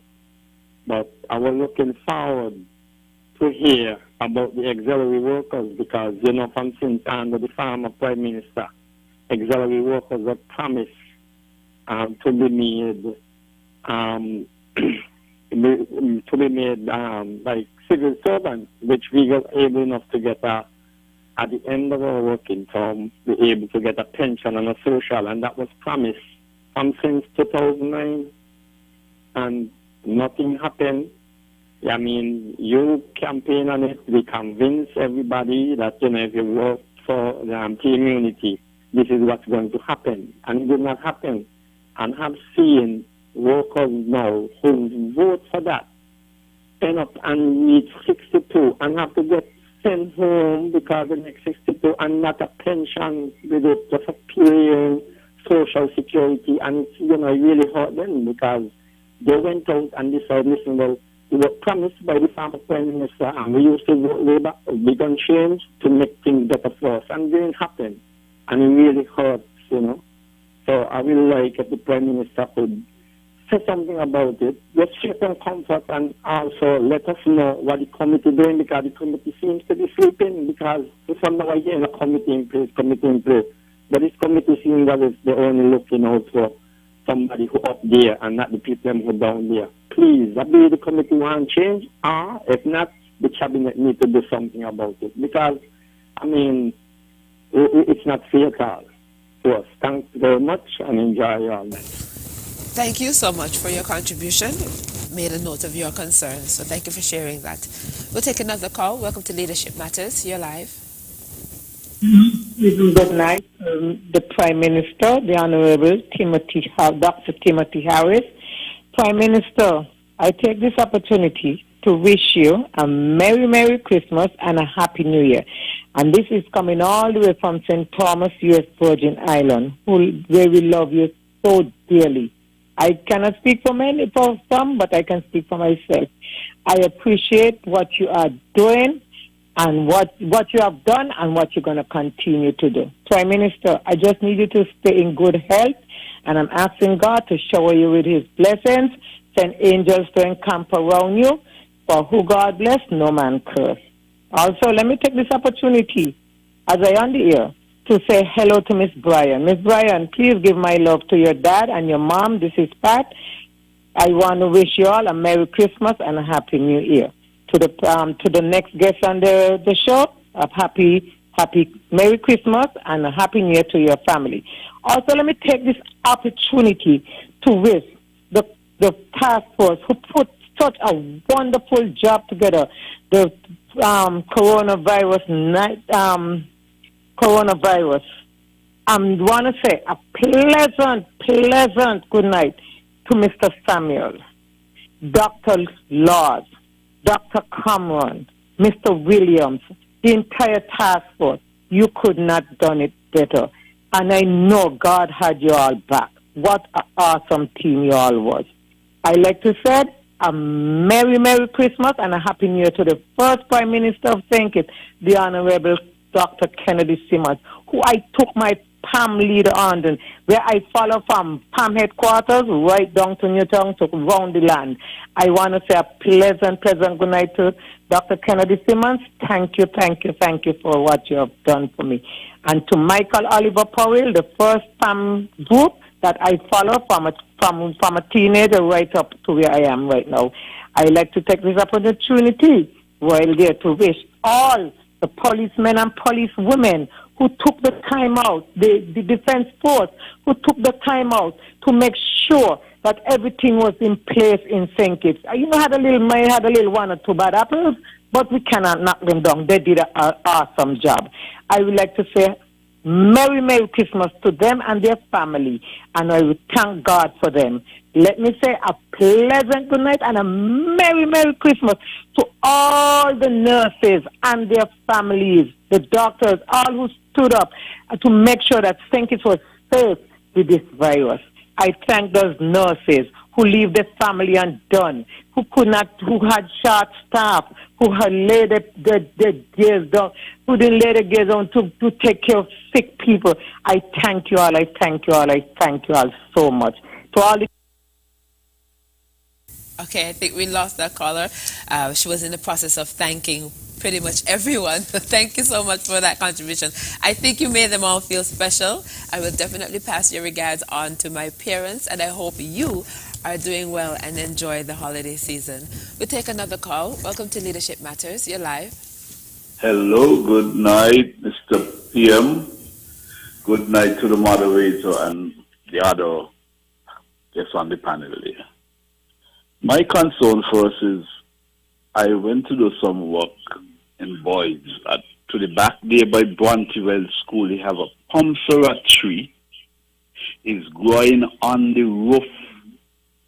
but I was looking forward to hear about the auxiliary workers, because, you know, from since under the former Prime Minister, auxiliary workers were promised to be made like civil servants, which we were able enough to get at the end of our working term, be able to get a pension and a social, and that was promised from since 2009, and nothing happened. I mean, you campaign on it, we convince everybody that, you know, if you work for the community, this is what's going to happen, and it did not happen. And I've seen workers now who vote for that end up and reach 62 and have to get sent home because they make 62 and not a pension with it, just a pure social security, and it's, you know, really hurt them because they went out and decided, listen, well, we were promised by the former Prime Minister, and we used to vote Labour, we're going to change to make things better for us, and it didn't happen, and it really hurts, you know. So I really like if the Prime Minister could say something about it, just share some comfort, and also let us know what the committee is doing, because the committee seems to be sleeping, because for now I hear a committee in place, but this committee seems that they're only looking out for somebody who up there and not the people who are down there. Please, I believe the committee want change, or if not, the cabinet need to do something about it, because, I mean, it's not fair at all to us. Thanks very much, and enjoy your night. Thank you so much for your contribution. Made a note of your concerns, so thank you for sharing that. We'll take another call. Welcome to Leadership Matters. You're live. Good night, the Prime Minister, the Honorable Dr. Timothy Harris. Prime Minister, I take this opportunity to wish you a Merry, Merry Christmas and a Happy New Year. And this is coming all the way from St. Thomas, U.S. Virgin Island, where we love you so dearly. I cannot speak for some, but I can speak for myself. I appreciate what you are doing and what you have done and what you're going to continue to do. Prime Minister, I just need you to stay in good health, and I'm asking God to shower you with his blessings, send angels to encamp around you, for who God bless, no man curse. Also, let me take this opportunity, as I on the air, to say hello to Miss Bryan. Miss Bryan, please give my love to your dad and your mom. This is Pat. I want to wish you all a Merry Christmas and a Happy New Year. To the next guest on the show, a happy Merry Christmas and a Happy New Year to your family. Also, let me take this opportunity to wish the task force who put such a wonderful job together, the coronavirus. I want to say a pleasant good night to Mr. Samuel, Dr. Lord, Dr. Cameron, Mr. Williams, the entire task force. You could not have done it better. And I know God had you all back. What an awesome team you all was. I like to say a Merry Christmas and a Happy New Year to the first Prime Minister of St. Kitts, the Honorable Dr. Kennedy Simmons, who I took my PAM leader on, where I follow from PAM headquarters right down to Newtown to round the land. I want to say a pleasant good night to Dr. Kennedy Simmons. Thank you for what you have done for me. And to Michael Oliver Powell, the first PAM group that I follow from a teenager right up to where I am right now. I like to take this opportunity while there to wish all the policemen and policewomen who took the time out, the defense force who took the time out to make sure that everything was in place in St. Kitts. You know, had a little one or two bad apples, but we cannot knock them down. They did an awesome job. I would like to say Merry Christmas to them and their family, and I would thank God for them. Let me say a pleasant good night and a Merry Christmas to all the nurses and their families, the doctors, all who stood up to make sure that St. Kitts was safe with this virus. I thank those nurses who leave their family undone, who had short staff, who had laid their gears down, who didn't lay their gears down to take care of sick people. I thank you all. I thank you all so much. To all the Okay, I think we lost that caller. She was in the process of thanking pretty much everyone. Thank you so much for that contribution. I think you made them all feel special. I will definitely pass your regards on to my parents, and I hope you are doing well and enjoy the holiday season. We'll take another call. Welcome to Leadership Matters. You're live. Hello, good night, Mr. PM. Good night to the moderator and the other guests on the panel here. My concern first is I went to do some work in Boyd's. To the back there by Brantywell School, they have a pomsera tree. It's growing on the roof.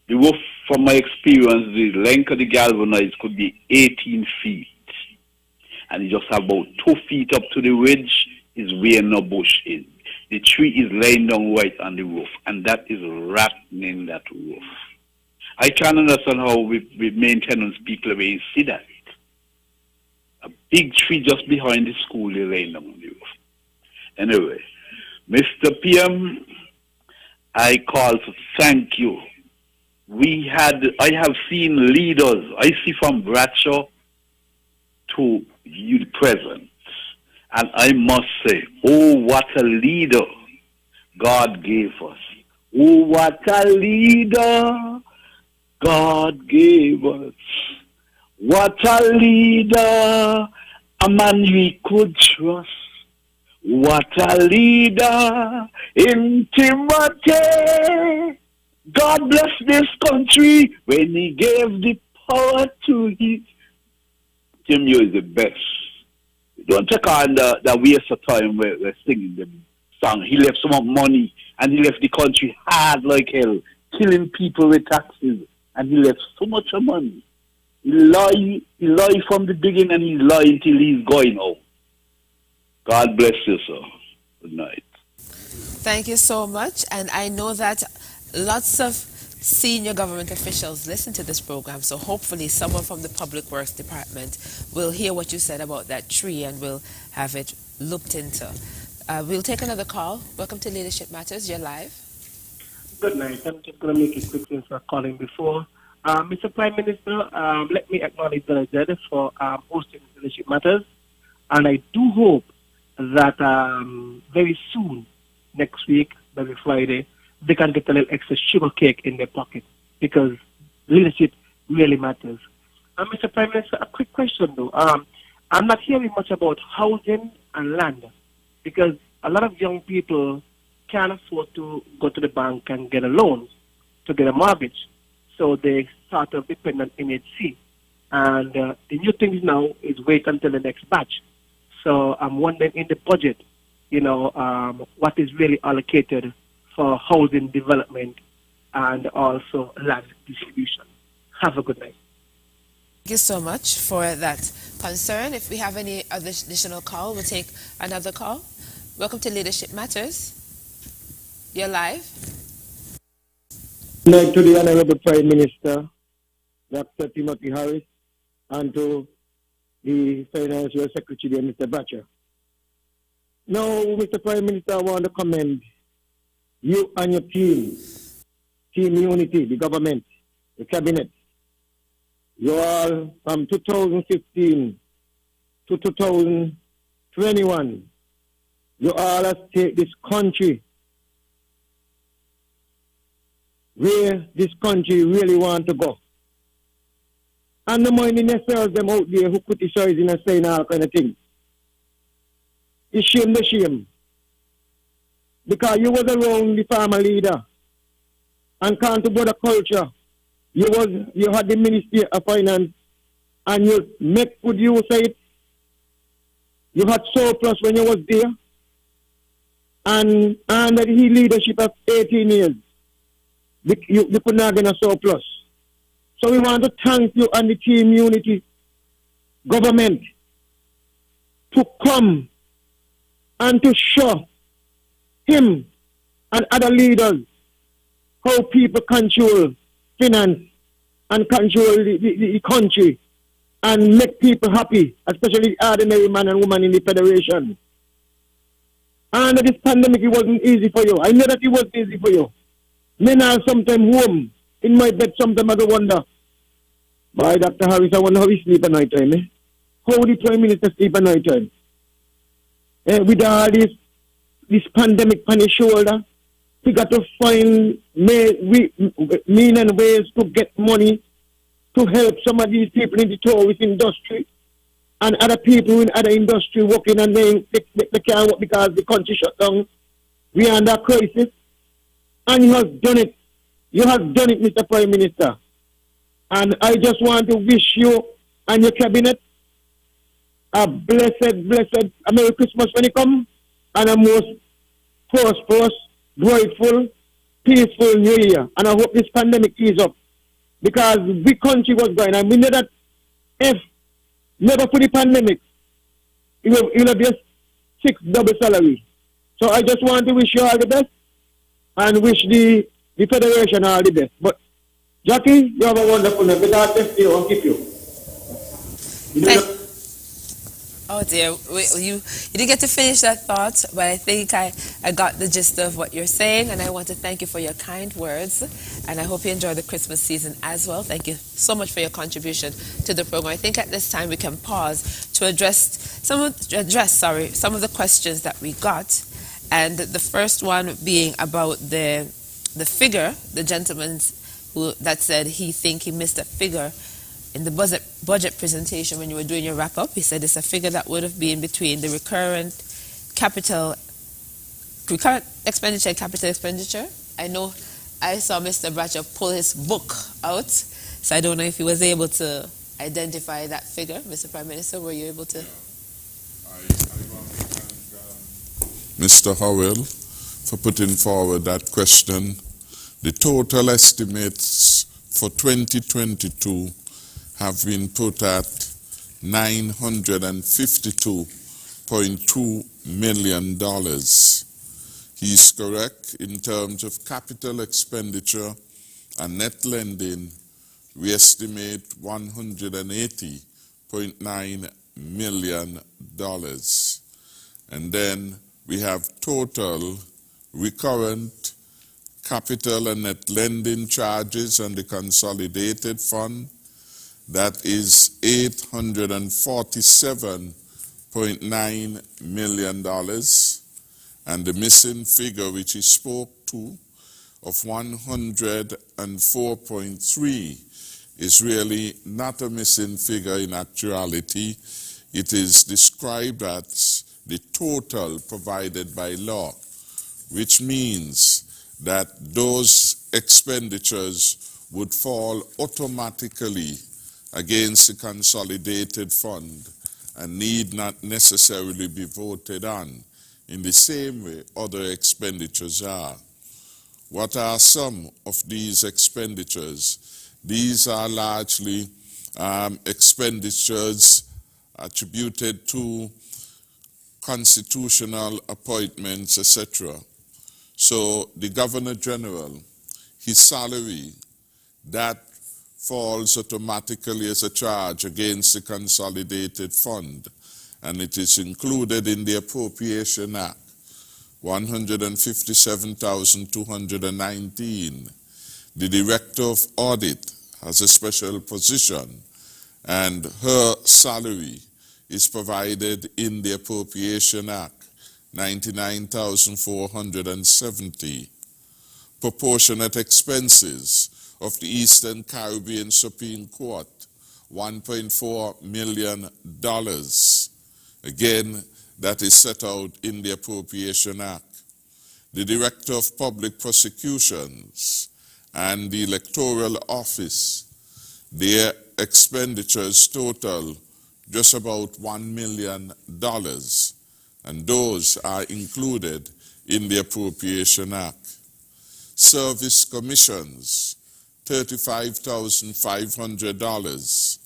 The roof, from my experience, the length of the galvanized could be 18 feet. And it just about 2 feet up to the ridge is where no bush is. The tree is laying down right on the roof, and that is rattling that roof. I can't understand how we maintenance people may see that. A big tree just behind the school is laying down on the roof. Anyway, Mr. PM, I call to thank you. I have seen leaders, I see from Bradshaw to you present. And I must say, oh, what a leader God gave us. Oh, what a leader God gave us. What a leader, a man we could trust. What a leader in Timothy. God bless this country when he gave the power to it. Timmy is the best. Don't take on the waste of time where we're singing the song. He left so much money and he left the country hard like hell, killing people with taxes, and he left so much money. He lied from the beginning and he lied till he's going out. God bless you, sir. Good night. Thank you so much. And I know that lots of senior government officials listen to this program, so hopefully someone from the Public Works Department will hear what you said about that tree and will have it looked into. We'll take another call. Welcome to Leadership Matters. You're live. Good night. I'm just going to make it quick since we're calling before. Mr. Prime Minister, let me acknowledge the agenda for hosting Leadership Matters. And I do hope that very soon, next week, maybe Friday, they can get a little extra sugar cake in their pocket, because leadership really matters. Mr. Prime Minister, a quick question though. I'm not hearing much about housing and land, because a lot of young people can't afford to go to the bank and get a loan to get a mortgage. So they sort of depend on NHC. And the new thing now is wait until the next batch. So I'm wondering in the budget, what is really allocated for housing development and also land distribution. Have a good night. Thank you so much for that concern. If we have any other additional call, we'll take another call. Welcome to Leadership Matters. You're live. Good night to the Honorable Prime Minister, Dr. Timothy Harris, and to the Financial Secretary, Mr. Bratcher. Now, Mr. Prime Minister, I want to commend you and your team, Team Unity, the government, the cabinet. You all, from 2015 to 2021, you all have taken this country where this country really want to go. And the minding themselves, them out there who criticizing and saying all kind of things. It's shame the shame. Because you was around the farmer leader and can't about the culture. You had the Ministry of Finance and you make good use of it. You had surplus when you was there. And under the leadership of 18 years, you could not get a surplus. So we want to thank you and the Team Unity government to come and to show him and other leaders how people control finance and control the country and make people happy, especially ordinary man and woman in the Federation. And this pandemic, it wasn't easy for you. I know that it was easy for you. Men are sometimes home. In my bed, sometimes I wonder, by Dr. Harris, I wonder how he sleep at night time. How the Prime Minister sleep at night time? With all this pandemic on his shoulder, he got to find mean and ways to get money to help some of these people in the tourist industry and other people in other industry working and they can't work because the country shut down. We are under crisis. And you have done it. You have done it, Mr. Prime Minister. And I just want to wish you and your cabinet a blessed Merry Christmas when it comes, and a most prosperous, joyful, peaceful New Year. And I hope this pandemic ease up. Because the country was going, and we know that if never for the pandemic, it will be a 6 double salary. So I just want to wish you all the best and wish the Federation all the best. But Jackie, you have a wonderful night. But I'll test you and keep you. Oh dear, you didn't get to finish that thought, but I think I got the gist of what you're saying, and I want to thank you for your kind words, and I hope you enjoy the Christmas season as well. Thank you so much for your contribution to the program. I think at this time we can pause to address some of the questions that we got, and the first one being about the figure, the gentleman that said he missed a figure in the budget presentation when you were doing your wrap-up. He said it's a figure that would have been between the recurrent expenditure and capital expenditure. I know I saw Mr. Bratcher pull his book out, so I don't know if he was able to identify that figure. Mr. Prime Minister, were you able to? I want to thank Mr. Howell for putting forward that question. The total estimates for 2022 have been put at $952.2 million. He's correct in terms of capital expenditure and net lending. We estimate $180.9 million. And then we have total recurrent capital and net lending charges on the consolidated fund. That is $847.9 million. And the missing figure, which he spoke to, of 104.3, is really not a missing figure in actuality. It is described as the total provided by law, which means that those expenditures would fall automatically against the consolidated fund and need not necessarily be voted on in the same way other expenditures are. What are some of these expenditures? These are largely expenditures attributed to constitutional appointments, etc. So the Governor General, his salary, that falls automatically as a charge against the Consolidated Fund, and it is included in the Appropriation Act, 157,219. The Director of Audit has a special position, and her salary is provided in the Appropriation Act, 99,470. Proportionate expenses of the Eastern Caribbean Supreme Court, $1.4 million. Again, that is set out in the Appropriation Act. The Director of Public Prosecutions and the Electoral Office, their expenditures total just about $1 million, and those are included in the Appropriation Act. Service commissions, $35,500.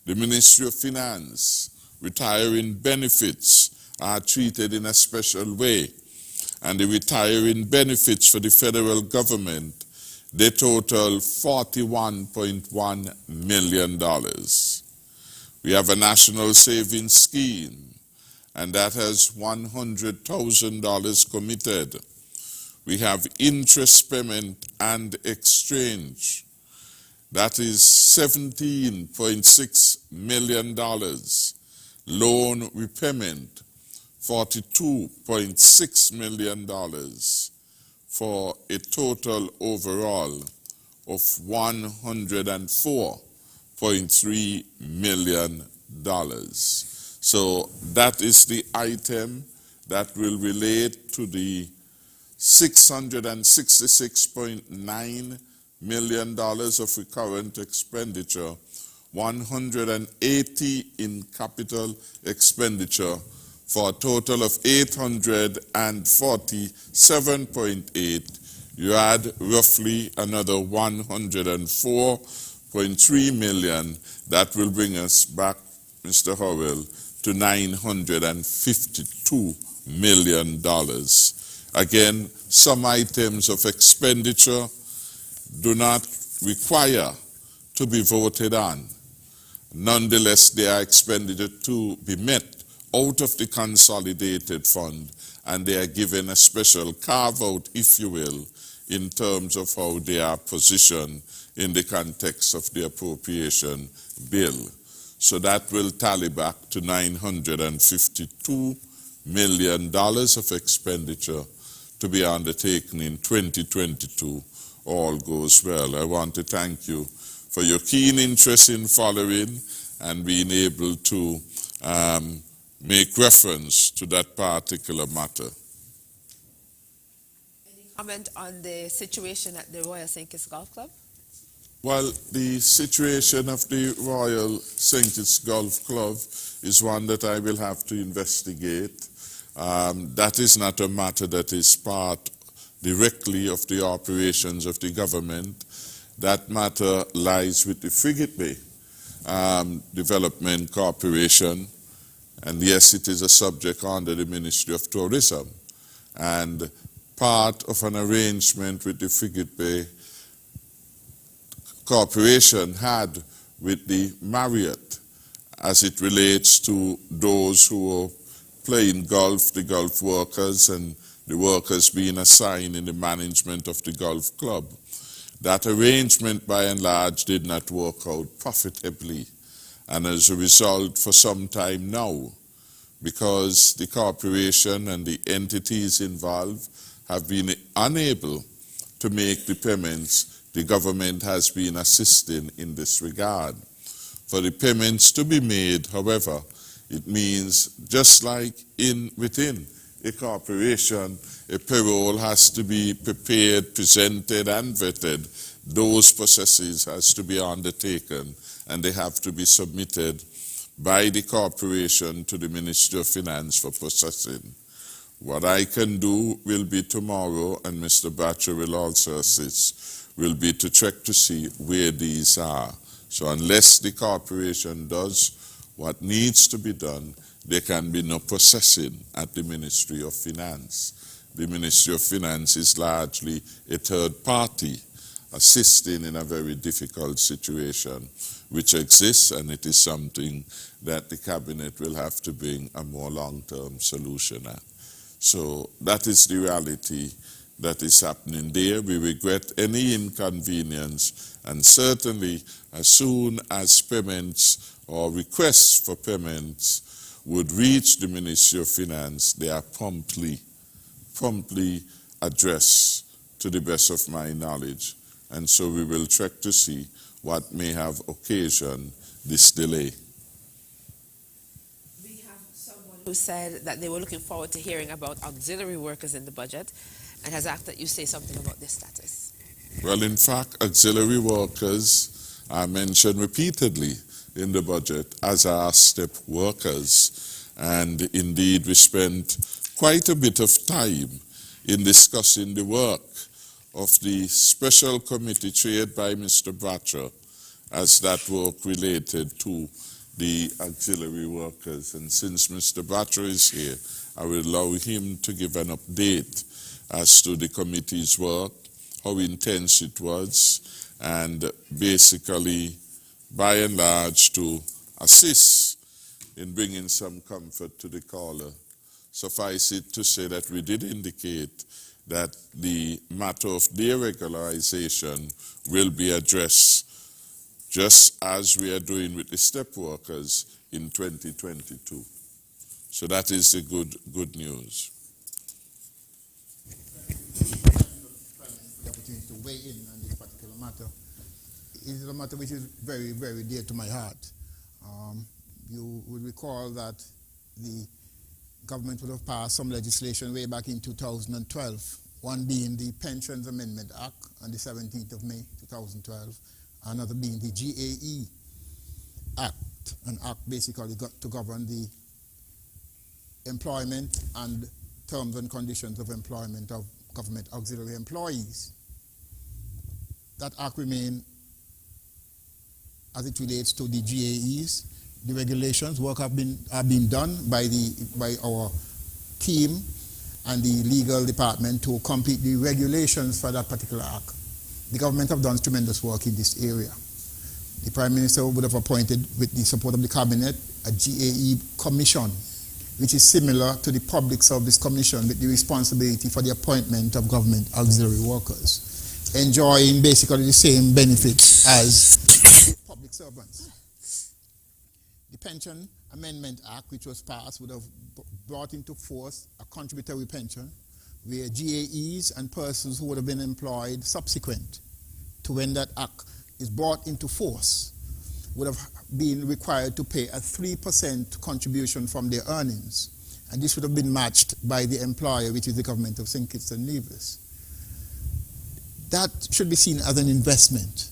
The Ministry of Finance, retiring benefits are treated in a special way, and the retiring benefits for the federal government, they total $41.1 million. We have a national savings scheme, and that has $100,000 committed. We have interest payment and exchange. That is $17.6 million. Loan repayment, $42.6 million, for a total overall of $104.3 million. So that is the item that will relate to the $666.9 million of recurrent expenditure, 180 in capital expenditure, for a total of 847.8. You add roughly another 104.3 million. That will bring us back, Mr. Howell, to $952 million. Again, some items of expenditure do not require to be voted on. Nonetheless, they are expended to be met out of the consolidated fund, and they are given a special carve-out, if you will, in terms of how they are positioned in the context of the appropriation bill. So that will tally back to $952 million of expenditure to be undertaken in 2022. All goes well. I want to thank you for your keen interest in following and being able to make reference to that particular matter. Any comment on the situation at the Royal St. Kitts Golf Club? Well, the situation of the Royal St. Kitts Golf Club is one that I will have to investigate. That is not a matter that is part directly of the operations of the government. That matter lies with the Frigate Bay Development Corporation, and yes, it is a subject under the Ministry of Tourism, and part of an arrangement with the Frigate Bay Corporation had with the Marriott as it relates to those who are playing golf, the golf workers, and the workers being assigned in the management of the golf club. That arrangement, by and large, did not work out profitably. And as a result, for some time now, because the corporation and the entities involved have been unable to make the payments, the government has been assisting in this regard. For the payments to be made, however, it means just like within a corporation, a payroll has to be prepared, presented, and vetted. Those processes has to be undertaken, and they have to be submitted by the corporation to the Ministry of Finance for processing. What I can do will be tomorrow, and Mr. Batcher will also assist, will be to check to see where these are. So unless the corporation does what needs to be done, there can be no processing at the Ministry of Finance. The Ministry of Finance is largely a third party assisting in a very difficult situation which exists, and it is something that the Cabinet will have to bring a more long-term solution at. So that is the reality that is happening there. We regret any inconvenience, and certainly as soon as payments or requests for payments would reach the Ministry of Finance, they are promptly addressed to the best of my knowledge. And so we will check to see what may have occasioned this delay. We have someone who said that they were looking forward to hearing about auxiliary workers in the budget and has asked that you say something about their status. Well, in fact, auxiliary workers are mentioned repeatedly in the budget, as are step workers. And indeed, we spent quite a bit of time in discussing the work of the special committee chaired by Mr. Batcher, as that work related to the auxiliary workers. And since Mr. Batcher is here, I will allow him to give an update as to the committee's work, how intense it was, and basically, by and large, to assist in bringing some comfort to the caller. Suffice it to say that we did indicate that the matter of deregularization will be addressed just as we are doing with the step workers in 2022. So that is the good news. The opportunity to weigh in on this particular matter. It is a matter which is very, very dear to my heart. You would recall that the government would have passed some legislation way back in 2012, one being the Pensions Amendment Act on the 17th of May 2012, another being the GAE Act, an act basically to govern the employment and terms and conditions of employment of government auxiliary employees. That act remains as it relates to the GAEs. The regulations work have been done by our team and the legal department to complete the regulations for that particular act. The government have done tremendous work in this area. The Prime Minister would have appointed, with the support of the Cabinet, a GAE commission, which is similar to the Public Service Commission with the responsibility for the appointment of government auxiliary workers, enjoying basically the same benefits as public servants. The Pension Amendment Act, which was passed, would have brought into force a contributory pension where GAEs and persons who would have been employed subsequent to when that act is brought into force would have been required to pay a 3% contribution from their earnings. And this would have been matched by the employer, which is the government of St. Kitts and Nevis. That should be seen as an investment.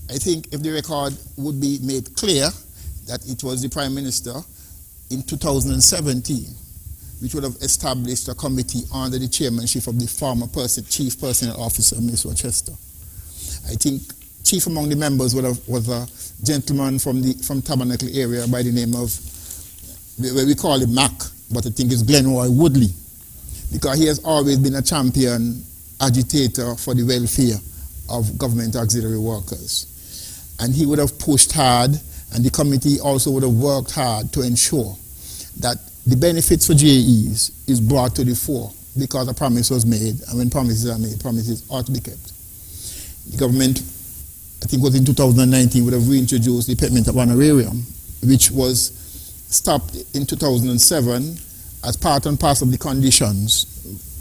I think if the record would be made clear that it was the Prime Minister in 2017 which would have established a committee under the chairmanship of the former Chief Personnel Officer, Ms. Rochester. I think chief among the members was a gentleman from Tabernacle area by the name of, we call him Mac, but I think it's Glenroy Woodley, because he has always been a champion agitator for the welfare of government auxiliary workers. And he would have pushed hard, and the committee also would have worked hard to ensure that the benefits for GAEs is brought to the fore, because a promise was made, and when promises are made, promises ought to be kept. The government, I think it was in 2019, would have reintroduced the payment of honorarium, which was stopped in 2007 as part and parcel of the conditions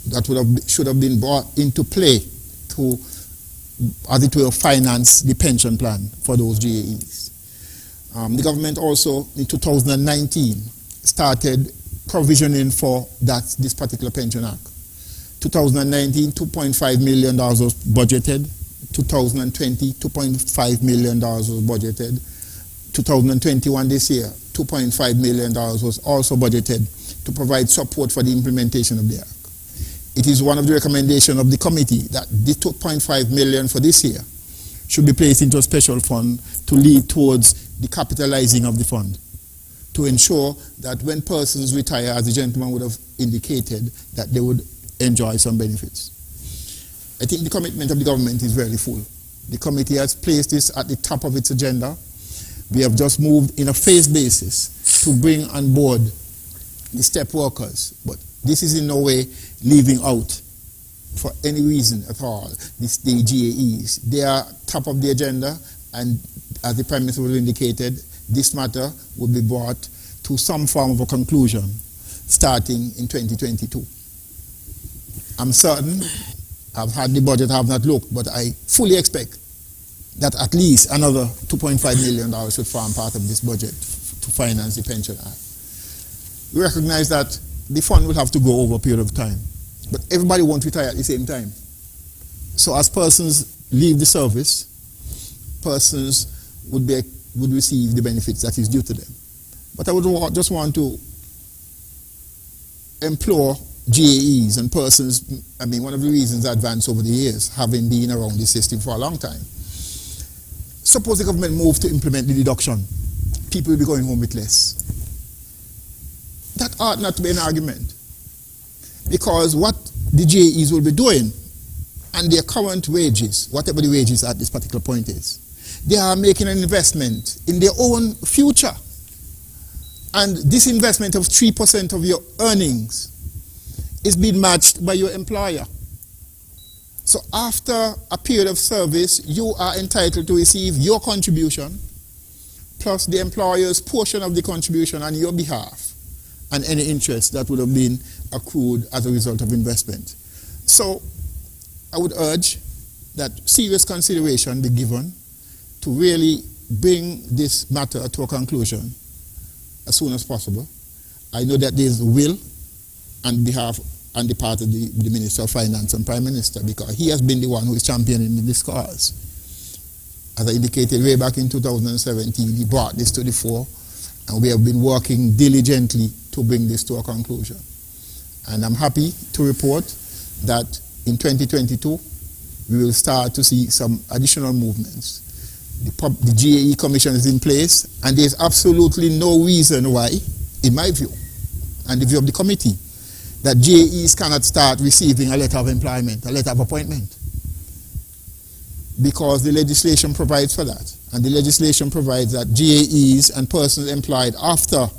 that should have been brought into play to, as it were, finance the pension plan for those GAEs. The government also, in 2019, started provisioning for this particular pension act. 2019, $2.5 million was budgeted. 2020, $2.5 million was budgeted. 2021, this year, $2.5 million was also budgeted to provide support for the implementation of the act. It is one of the recommendations of the committee that the $2.5 million for this year should be placed into a special fund to lead towards the capitalizing of the fund, to ensure that when persons retire, as the gentleman would have indicated, that they would enjoy some benefits. I think the commitment of the government is very full. The committee has placed this at the top of its agenda. We have just moved in a phased basis to bring on board the step workers, but this is in no way leaving out, for any reason at all, the GAEs. They are top of the agenda, and as the Prime Minister indicated, this matter will be brought to some form of a conclusion starting in 2022. I'm certain, I've had the budget, I have not looked, but I fully expect that at least another $2.5 million should form part of this budget to finance the Pension Act. We recognize that the fund will have to go over a period of time, but everybody won't retire at the same time. So as persons leave the service, persons would receive the benefits that is due to them. But I would just want to implore GAEs and persons, I mean, one of the reasons I advanced over the years, having been around this system for a long time. Suppose the government moves to implement the deduction, people will be going home with less. That ought not to be an argument, because what the GAEs will be doing and their current wages, whatever the wages at this particular point is, they are making an investment in their own future. And this investment of 3% of your earnings is being matched by your employer. So after a period of service, you are entitled to receive your contribution plus the employer's portion of the contribution on your behalf and any interest that would have been accrued as a result of investment. So I would urge that serious consideration be given to really bring this matter to a conclusion as soon as possible. I know that there is will on the part of the Minister of Finance and Prime Minister, because he has been the one who is championing this cause. As I indicated way back in 2017, he brought this to the fore, and we have been working diligently to bring this to a conclusion. And I'm happy to report that in 2022, we will start to see some additional movements. The GAE Commission is in place, and there's absolutely no reason why, in my view, and the view of the committee, that GAEs cannot start receiving a letter of employment, a letter of appointment, because the legislation provides for that. And the legislation provides that GAEs and persons employed after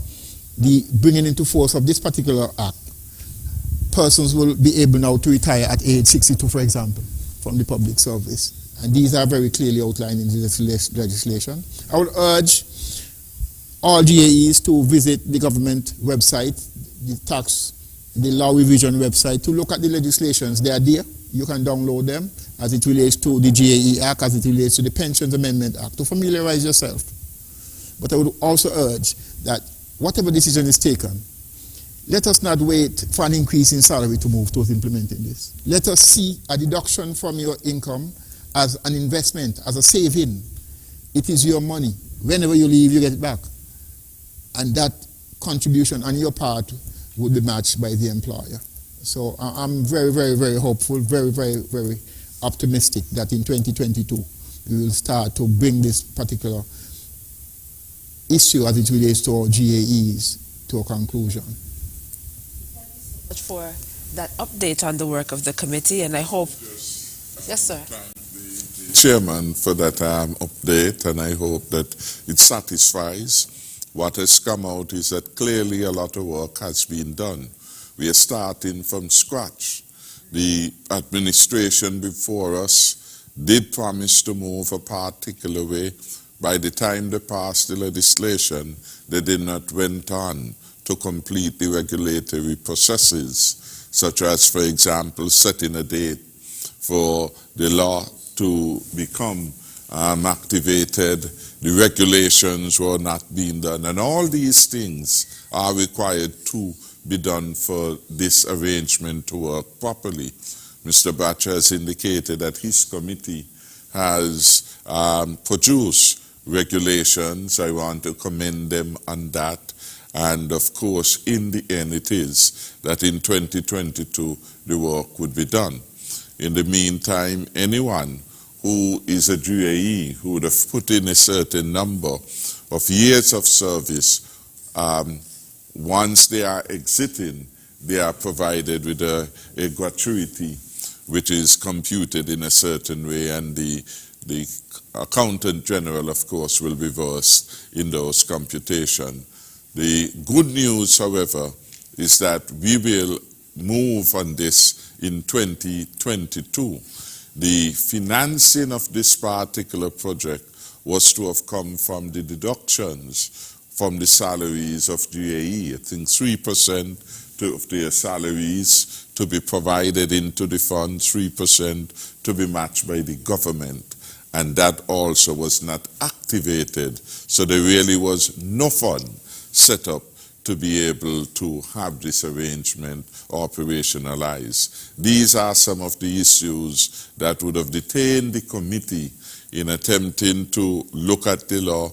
the bringing into force of this particular act, persons will be able now to retire at age 62, for example, from the public service. And these are very clearly outlined in the legislation. I would urge all GAEs to visit the government website, the law revision website, to look at the legislations. They are there. You can download them as it relates to the GAE Act, as it relates to the Pensions Amendment Act, to familiarize yourself. But I would also urge that whatever decision is taken, let us not wait for an increase in salary to move towards implementing this. Let us see a deduction from your income as an investment, as a saving. It is your money. Whenever you leave, you get it back. And that contribution on your part will be matched by the employer. So I'm very, very, very hopeful, very, very, very optimistic that in 2022 we will start to bring this particular issue as it relates to our GAEs to a conclusion. Thank you so much for that update on the work of the committee, and I hope... Yes, sir. Chairman for that update, and I hope that it satisfies. What has come out is that clearly a lot of work has been done. We are starting from scratch. The administration before us did promise to move a particular way. By the time they passed the legislation, they did not went on to complete the regulatory processes, such as, for example, setting a date for the law to become activated. The regulations were not being done, and all these things are required to be done for this arrangement to work properly. Mr. Batcher has indicated that his committee has produced regulations. I want to commend them on that. And of course, in the end, it is that in 2022, the work would be done. In the meantime, anyone who is a GAE who would have put in a certain number of years of service, once they are exiting, they are provided with a gratuity which is computed in a certain way, and the Accountant General, of course, will be versed in those computations. The good news, however, is that we will move on this in 2022. The financing of this particular project was to have come from the deductions from the salaries of GAE. I think 3% of their salaries to be provided into the fund, 3% to be matched by the government. And that also was not activated. So there really was no fund set up to be able to have this arrangement operationalized. These are some of the issues that would have detained the committee in attempting to look at the law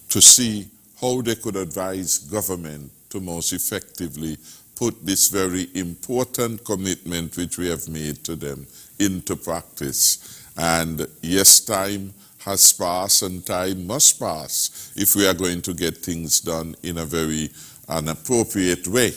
to see how they could advise government to most effectively put this very important commitment which we have made to them into practice. And yes, time has passed and time must pass if we are going to get things done in a very appropriate way.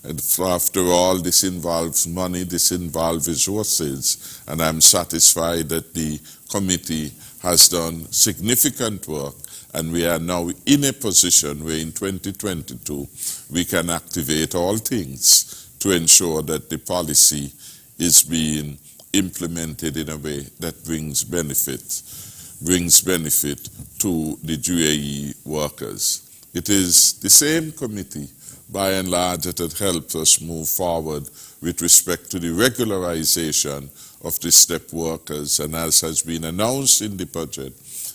And after all, this involves money, this involves resources, and I'm satisfied that the committee has done significant work, and we are now in a position where in 2022 we can activate all things to ensure that the policy is being implemented in a way that brings benefit to the GAE workers. It is the same committee, by and large, that had helped us move forward with respect to the regularization of the step workers, and as has been announced in the budget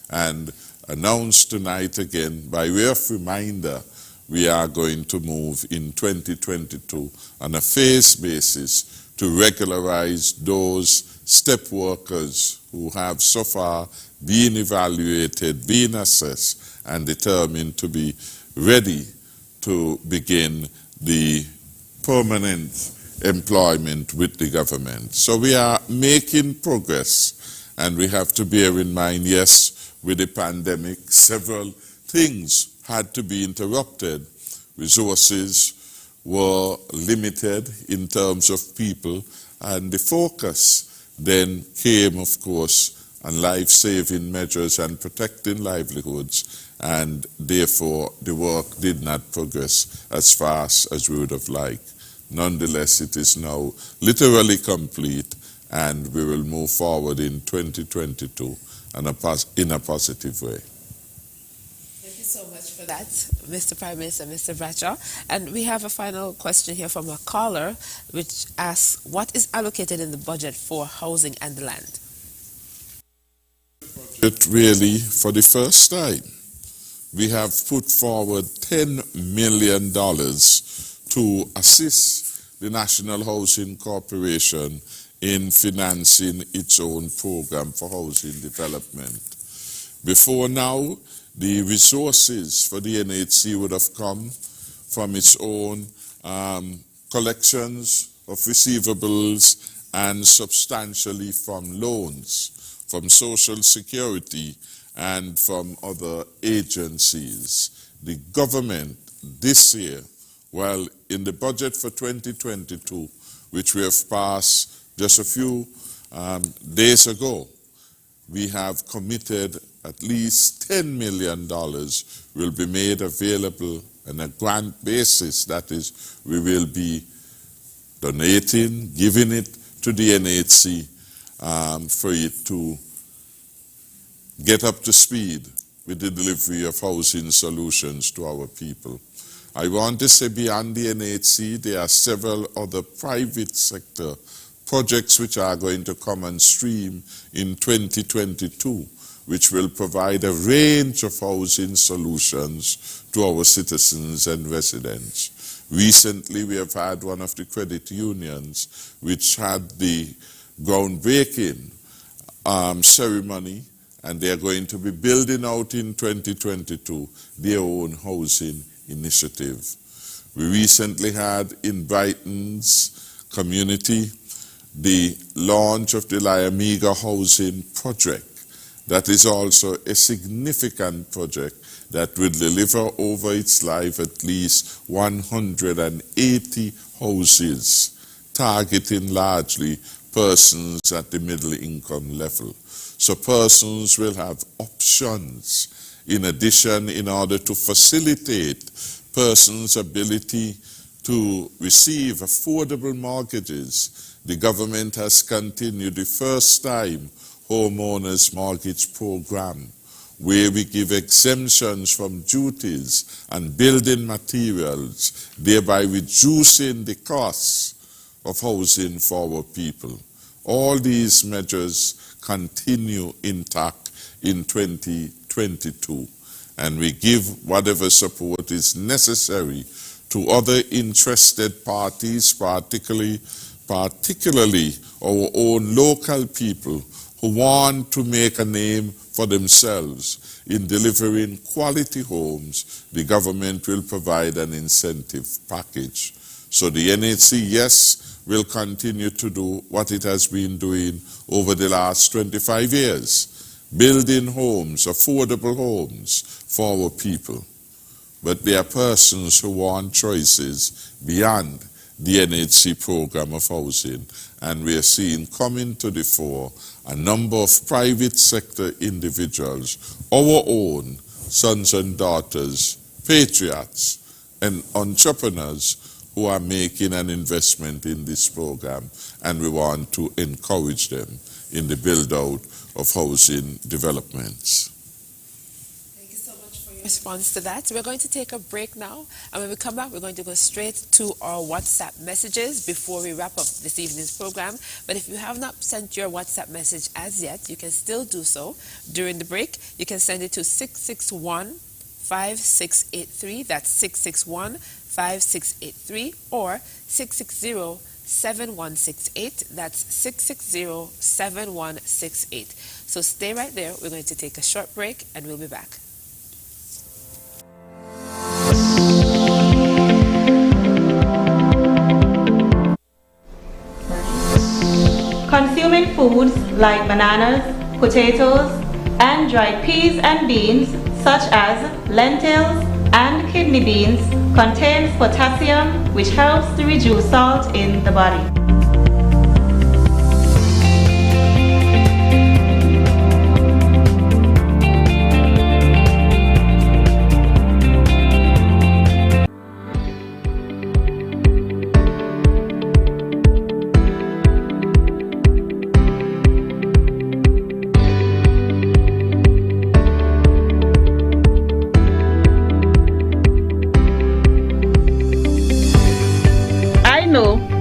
and announced tonight again, by way of reminder, we are going to move in 2022 on a phased basis to regularize those step workers who have so far been evaluated, been assessed, and determined to be ready to begin the permanent employment with the government. So we are making progress, and we have to bear in mind, yes, with the pandemic, several things had to be interrupted. Resources were limited in terms of people, and the focus then came, of course, on life-saving measures and protecting livelihoods, and therefore the work did not progress as fast as we would have liked. Nonetheless, it is now literally complete, and we will move forward in 2022 in a positive way. Thank you so much for that, Mr. Prime Minister, Mr. Bradshaw. And we have a final question here from a caller, which asks, what is allocated in the budget for housing and the land? It really, for the first time, we have put forward $10 million to assist the National Housing Corporation in financing its own program for housing development. Before now, the resources for the NHC would have come from its own collections of receivables and substantially from loans, from Social Security and from other agencies. The government this year, well, in the budget for 2022, which we have passed just a few days ago, we have committed at least $10 million will be made available on a grant basis. That is, we will be donating, giving it to the NHC for it to get up to speed with the delivery of housing solutions to our people. I want to say beyond the NHC, there are several other private sector projects which are going to come on stream in 2022, which will provide a range of housing solutions to our citizens and residents. Recently, we have had one of the credit unions which had the groundbreaking ceremony, and they are going to be building out in 2022 their own housing initiative. We recently had in Brighton's community the launch of the Liamiga Housing Project. That is also a significant project that will deliver over its life at least 180 houses, targeting largely persons at the middle income level. So persons will have options. In addition, in order to facilitate persons' ability to receive affordable mortgages, the government has continued the first-time homeowners mortgage program, where we give exemptions from duties and building materials, thereby reducing the costs of housing for our people. All these measures continue intact in 2022, and we give whatever support is necessary to other interested parties, particularly our own local people who want to make a name for themselves in delivering quality homes. The government will provide an incentive package. So the NHC, yes, will continue to do what it has been doing over the last 25 years, building homes, affordable homes for our people. But there are persons who want choices beyond the NHC program of housing, and we are seeing coming to the fore a number of private sector individuals, our own sons and daughters, patriots and entrepreneurs who are making an investment in this program, and we want to encourage them in the build-out of housing developments. Response to that. We're going to take a break now, and when we come back, we're going to go straight to our WhatsApp messages before we wrap up this evening's program. But if you have not sent your WhatsApp message as yet, you can still do so during the break. You can send it to 661-5683. That's 661-5683, or 660-7168. That's 660-7168. So stay right there. We're going to take a short break, and we'll be back. Consuming foods like bananas, potatoes, and dried peas and beans, such as lentils and kidney beans, contains potassium, which helps to reduce salt in the body.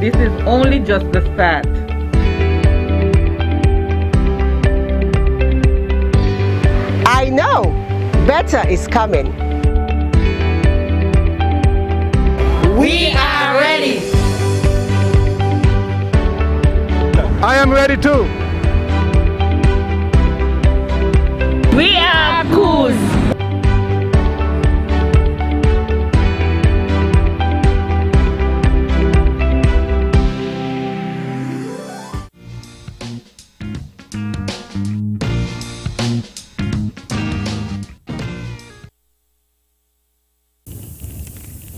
This is only just the start. I know better is coming. We are ready. I am ready too. We are Coos.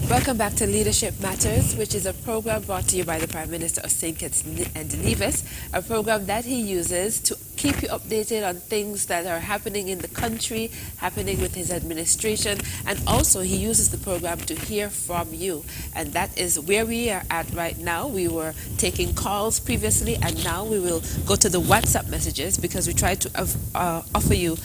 Welcome back to Leadership Matters, which is a program brought to you by the Prime Minister of St. Kitts and Nevis, a program that he uses to keep you updated on things that are happening in the country, happening with his administration, and also he uses the program to hear from you. And that is where we are at right now. We were taking calls previously, and now we will go to the WhatsApp messages because we try to offer you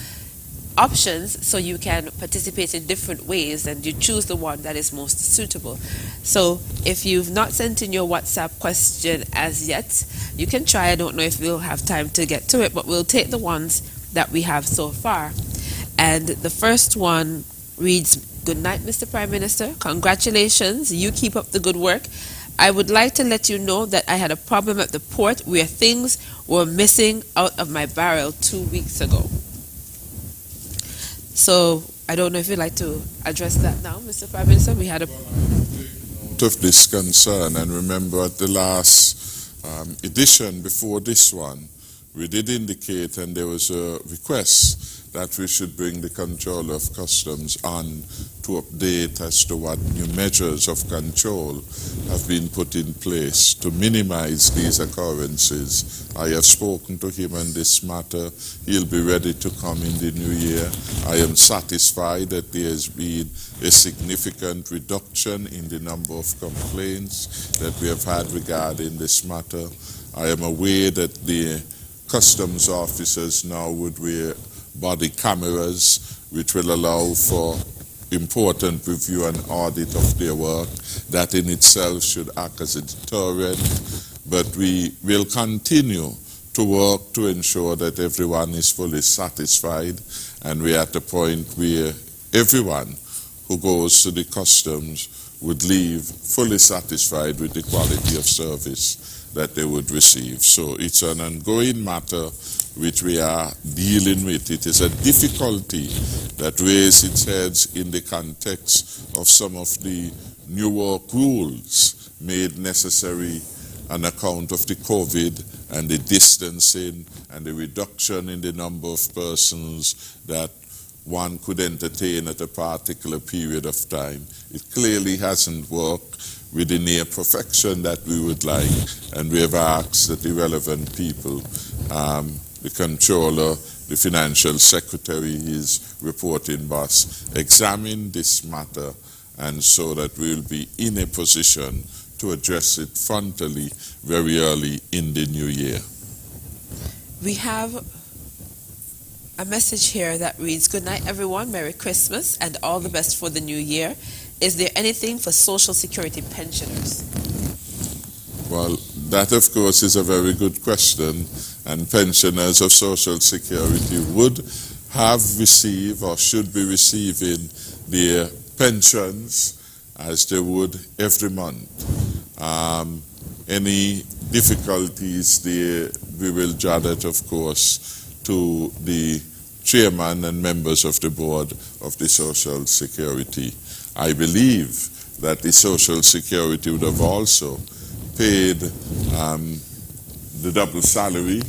options so you can participate in different ways and you choose the one that is most suitable. So if you've not sent in your WhatsApp question as yet, you can try. I don't know if we'll have time to get to it, but we'll take the ones that we have so far. And the first one reads, "Good night, Mr. Prime Minister. Congratulations. You keep up the good work. I would like to let you know that I had a problem at the port where things were missing out of my barrel 2 weeks ago." So I don't know if you'd like to address that now, Mr. Prime Minister. We had a of this concern, and remember at the last edition before this one, we did indicate, and there was a request that we should bring the Controller of Customs on to update as to what new measures of control have been put in place to minimize these occurrences. I have spoken to him on this matter. He'll be ready to come in the new year. I am satisfied that there has been a significant reduction in the number of complaints that we have had regarding this matter. I am aware that the customs officers now would wear body cameras, which will allow for important review and audit of their work. That in itself should act as a deterrent, but we will continue to work to ensure that everyone is fully satisfied, and we're at a point where everyone who goes to the customs would leave fully satisfied with the quality of service that they would receive. So it's an ongoing matter which we are dealing with. It is a difficulty that raises its heads in the context of some of the new work rules made necessary on account of the COVID and the distancing and the reduction in the number of persons that one could entertain at a particular period of time. It clearly hasn't worked with the near perfection that we would like, and we have asked that the relevant people, the Controller, the Financial Secretary, his reporting boss, examine this matter, and so that we will be in a position to address it frontally very early in the new year. We have a message here that reads, "Good night, everyone. Merry Christmas and all the best for the new year. Is there anything for Social Security pensioners?" Well, that of course is a very good question, and pensioners of Social Security would have received or should be receiving their pensions as they would every month. Any difficulties there, we will jot it, of course, to the chairman and members of the board of the Social Security. I believe that the Social Security would have also paid the double salary,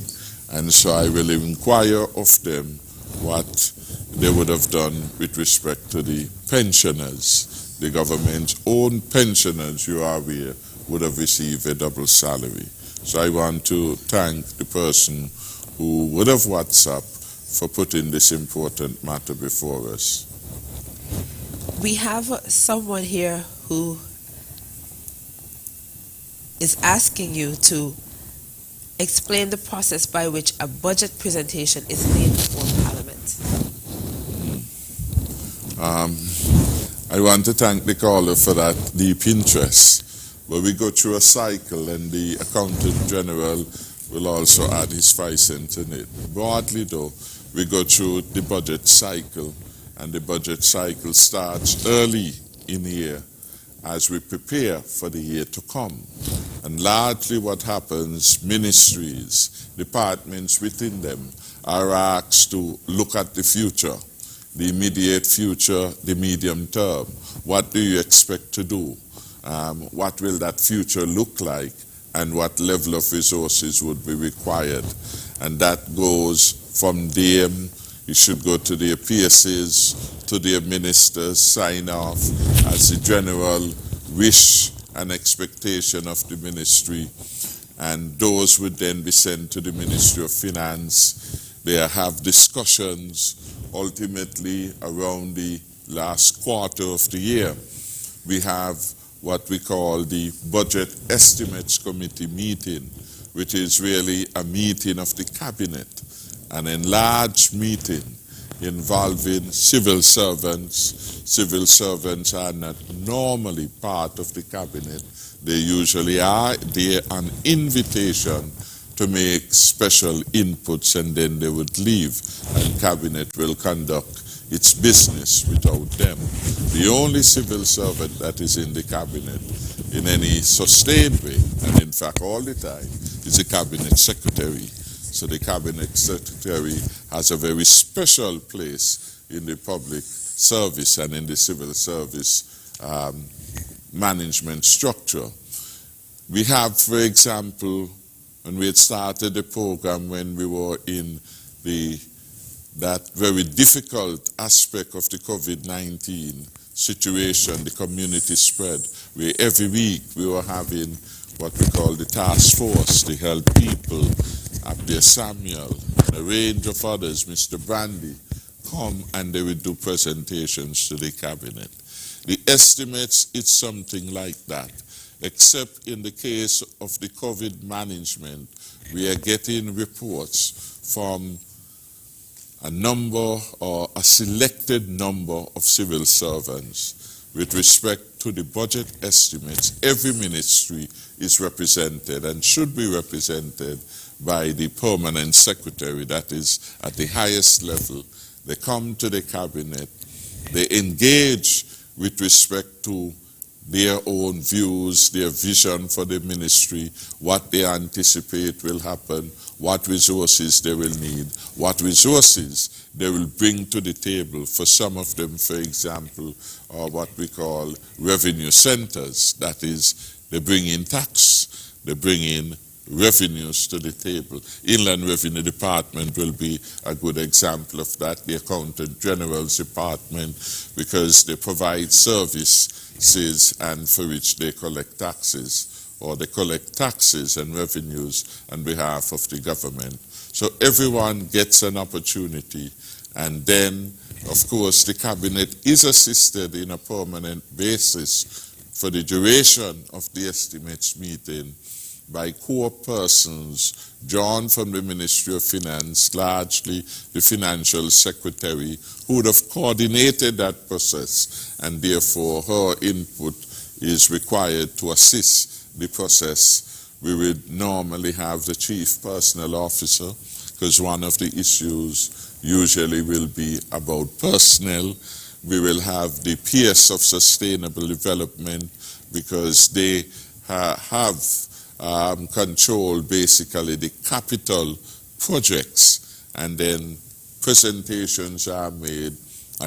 and so I will inquire of them what they would have done with respect to the pensioners. The government's own pensioners, you are aware, would have received a double salary. So I want to thank the person who would have WhatsApp for putting this important matter before us. We have someone here who is asking you to explain the process by which a budget presentation is made before Parliament. I want to thank the caller for that deep interest. But we go through a cycle, and the Accountant General will also add his 5 cents in it. Broadly though, we go through the budget cycle, and the budget cycle starts early in the year as we prepare for the year to come. And largely what happens, ministries, departments within them are asked to look at the future, the immediate future, the medium term. What do you expect to do? What will that future look like, and what level of resources would be required? And that goes from them. You should go to their PSs, to their ministers, sign off as the general wish and expectation of the ministry, and those would then be sent to the Ministry of Finance. They have discussions ultimately around the last quarter of the year. We have what we call the Budget Estimates Committee meeting, which is really a meeting of the cabinet, an enlarged meeting involving civil servants. Civil servants are not normally part of the cabinet. They usually are there on invitation to make special inputs, and then they would leave, and cabinet will conduct its business without them. The only civil servant that is in the cabinet in any sustained way, and in fact all the time, is the cabinet secretary. So the cabinet secretary has a very special place in the public service and in the civil service management structure. We have, for example, when we had started the program when we were in that very difficult aspect of the COVID-19 situation, the community spread, where every week we were having what we call the task force to help people, Abdir Samuel, and a range of others, Mr. Brandy, come and they would do presentations to the cabinet. The estimates, it's something like that, except in the case of the COVID management, we are getting reports from a number or a selected number of civil servants with respect to the budget estimates. Every ministry is represented and should be represented by the permanent secretary, that is at the highest level. They come to the cabinet, they engage with respect to their own views, their vision for the ministry, what they anticipate will happen, what resources they will need, what resources they will bring to the table. For some of them, for example, are what we call revenue centers. That is, they bring in tax, they bring in revenues to the table. Inland Revenue Department will be a good example of that, the Accountant General's Department, because they provide services and for which they collect taxes, or they collect taxes and revenues on behalf of the government. So everyone gets an opportunity, and then, of course, the cabinet is assisted in a permanent basis for the duration of the estimates meeting by core persons drawn from the Ministry of Finance, largely the financial secretary, who would have coordinated that process, and therefore her input is required to assist the process. We would normally have the chief personnel officer, because one of the issues usually will be about personnel. We will have the PS of Sustainable Development, because they have control basically the capital projects, and then presentations are made,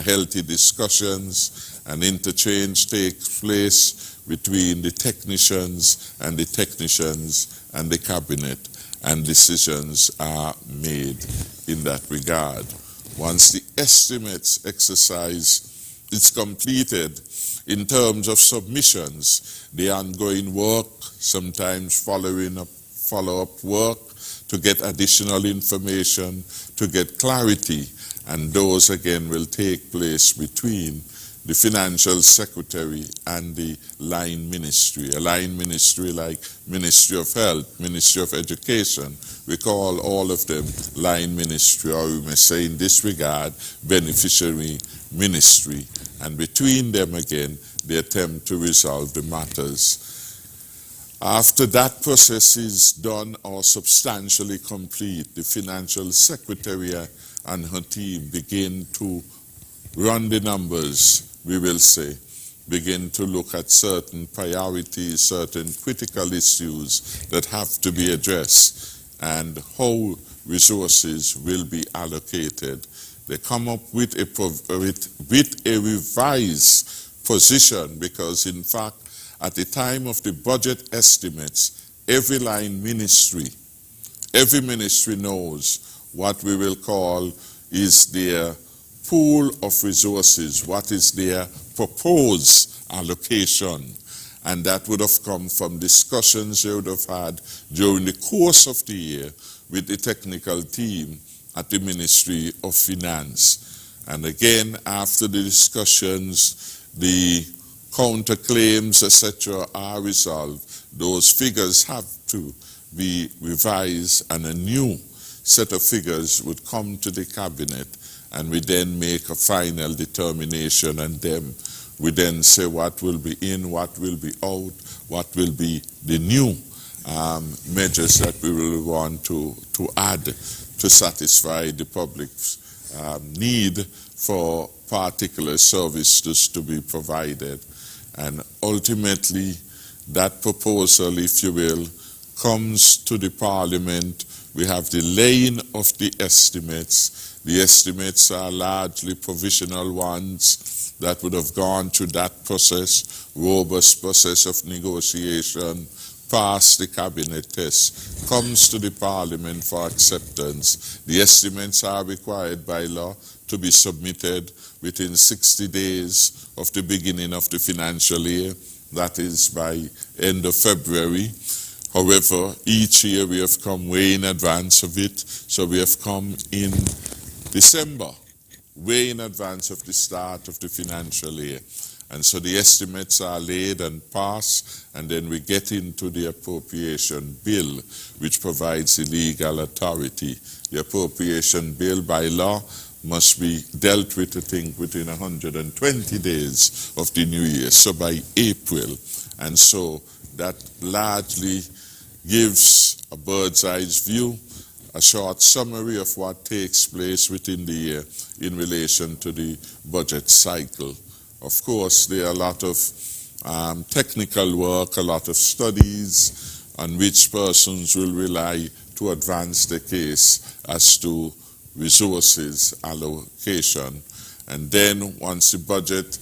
healthy discussions and interchange takes place between the technicians and the cabinet, and decisions are made in that regard. Once the estimates exercise is completed, in terms of submissions, the ongoing work, sometimes follow-up work to get additional information, to get clarity, and those again will take place between the financial secretary and the line ministry. A line ministry like Ministry of Health, Ministry of Education, we call all of them line ministry, or we may say in this regard, beneficiary ministry. And between them again, they attempt to resolve the matters. After that process is done or substantially complete, the financial secretary and her team begin to run the numbers, we will say, begin to look at certain priorities, certain critical issues that have to be addressed, and how resources will be allocated. They come up with a revised position, because in fact, at the time of the budget estimates, every line ministry, every ministry knows what we will call is their pool of resources, what is their proposed allocation. And that would have come from discussions they would have had during the course of the year with the technical team at the Ministry of Finance. And again, after the discussions, the counterclaims, etc., are resolved. Those figures have to be revised, and a new set of figures would come to the cabinet, and we then make a final determination, and then we then say what will be in, what will be out, what will be the new measures that we will want to add to satisfy the public's need for particular services to be provided. And ultimately, that proposal, if you will, comes to the Parliament. We have the laying of the estimates. The estimates are largely provisional ones that would have gone through that process, robust process of negotiation, pass the cabinet test, comes to the Parliament for acceptance. The estimates are required by law to be submitted within 60 days of the beginning of the financial year, that is by end of February. However, each year we have come way in advance of it, so we have come in December, way in advance of the start of the financial year. And so the estimates are laid and passed, and then we get into the appropriation bill, which provides the legal authority. The appropriation bill by law must be dealt with, I think, within 120 days of the new year, so by April. And so that largely gives a bird's eye view, a short summary of what takes place within the year in relation to the budget cycle. Of course, there are a lot of technical work, a lot of studies on which persons will rely to advance the case as to resources allocation. And then once the budget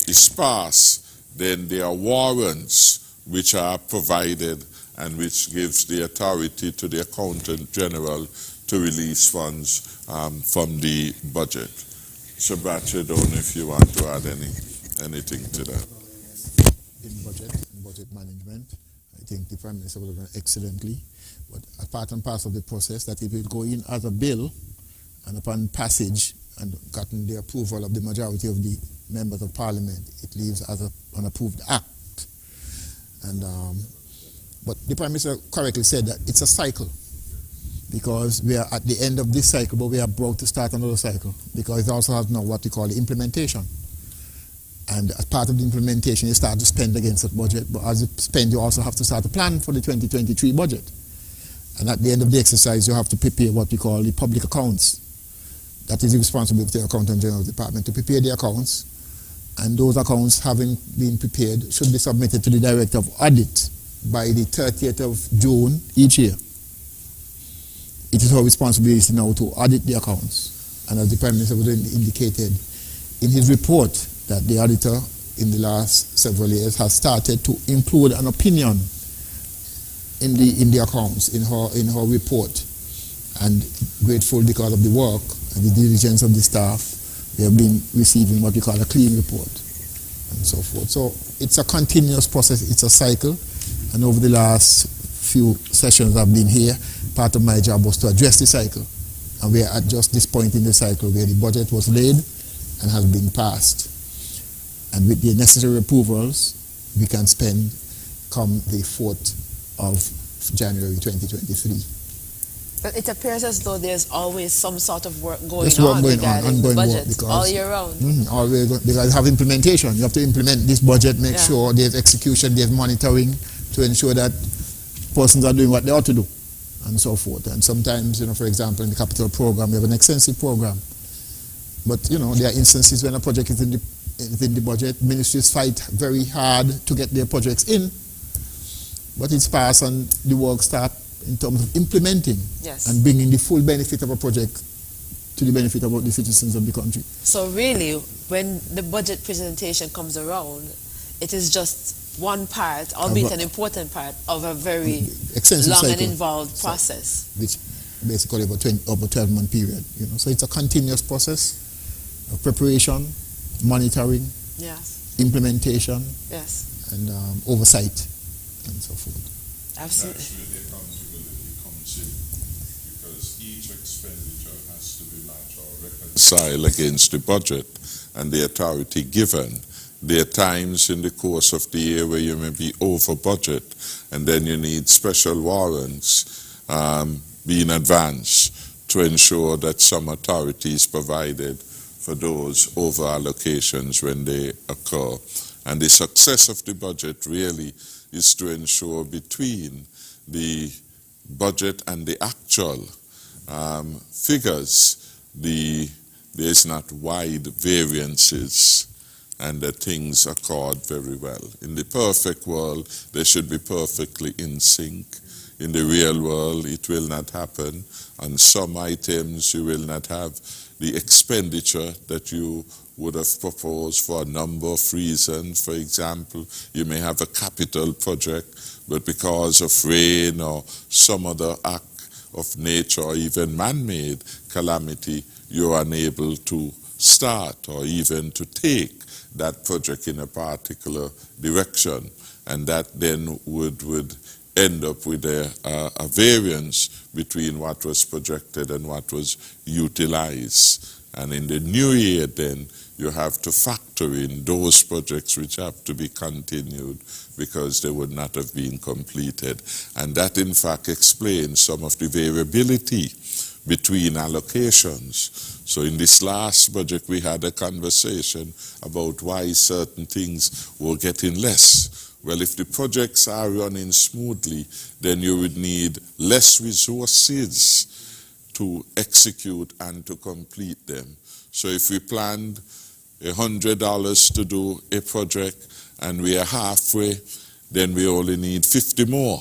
is passed, then there are warrants which are provided and which gives the authority to the Accountant General to release funds from the budget. So, Batch, I don't know if you want to add anything to that. In budget management, I think the Prime Minister would have done excellently. But a part and parcel of the process, that if it go in as a bill and upon passage and gotten the approval of the majority of the members of Parliament, it leaves as an approved act. And but the Prime Minister correctly said that it's a cycle, because we are at the end of this cycle, but we are about to start another cycle, because it also has now what we call the implementation. And as part of the implementation, you start to spend against that budget, but as you spend, you also have to start to plan for the 2023 budget. And at the end of the exercise, you have to prepare what we call the public accounts. That is the responsibility of the Accountant General's Department, to prepare the accounts. And those accounts, having been prepared, should be submitted to the Director of Audit by the 30th of June each year. It is our responsibility now to audit the accounts. And as the Prime Minister indicated in his report, that the auditor in the last several years has started to include an opinion in the accounts, in her report. And grateful because of the work and the diligence of the staff, we have been receiving what we call a clean report and so forth. So it's a continuous process, it's a cycle. And over the last few sessions I've been here, part of my job was to address the cycle. And we are at just this point in the cycle where the budget was laid and has been passed. And with the necessary approvals, we can spend come the 4th of January 2023. But it appears as though there's always some sort of work going There's work on going on, regarding the ongoing budget, work, because all year round. Because you have implementation. You have to implement this budget, make sure there's execution, there's monitoring to ensure that persons are doing what they ought to do, and so forth. And sometimes, for example, in the capital program, we have an extensive program. But, there are instances when a project is in the budget, ministries fight very hard to get their projects in, but it's passed and the work starts in terms of implementing and bringing the full benefit of a project to the benefit of the citizens of the country. So really, when the budget presentation comes around, it is just one part, albeit an important part, of a very long and involved process. Which basically over a 12-month period. So it's a continuous process of preparation, monitoring, implementation, and oversight, and so forth. Absolutely. Actually, the accountability comes in because each expenditure has to be matched or reconciled against the budget and the authority given. There are times in the course of the year where you may be over budget, and then you need special warrants being advanced to ensure that some authority is provided for those over allocations when they occur. And the success of the budget really is to ensure between the budget and the actual figures there's not wide variances and that things accord very well. In the perfect world, they should be perfectly in sync. In the real world, it will not happen. On some items, you will not have the expenditure that you would have proposed for a number of reasons. For example, you may have a capital project, but because of rain or some other act of nature or even man-made calamity, you are unable to start or even to take that project in a particular direction. And that then would end up with a variance between what was projected and what was utilized. And in the new year then, you have to factor in those projects which have to be continued because they would not have been completed. And that in fact explains some of the variability between allocations. So in this last budget we had a conversation about why certain things were getting less. Well, if the projects are running smoothly, then you would need less resources to execute and to complete them. So if we planned $100 to do a project and we are halfway, then we only need 50 more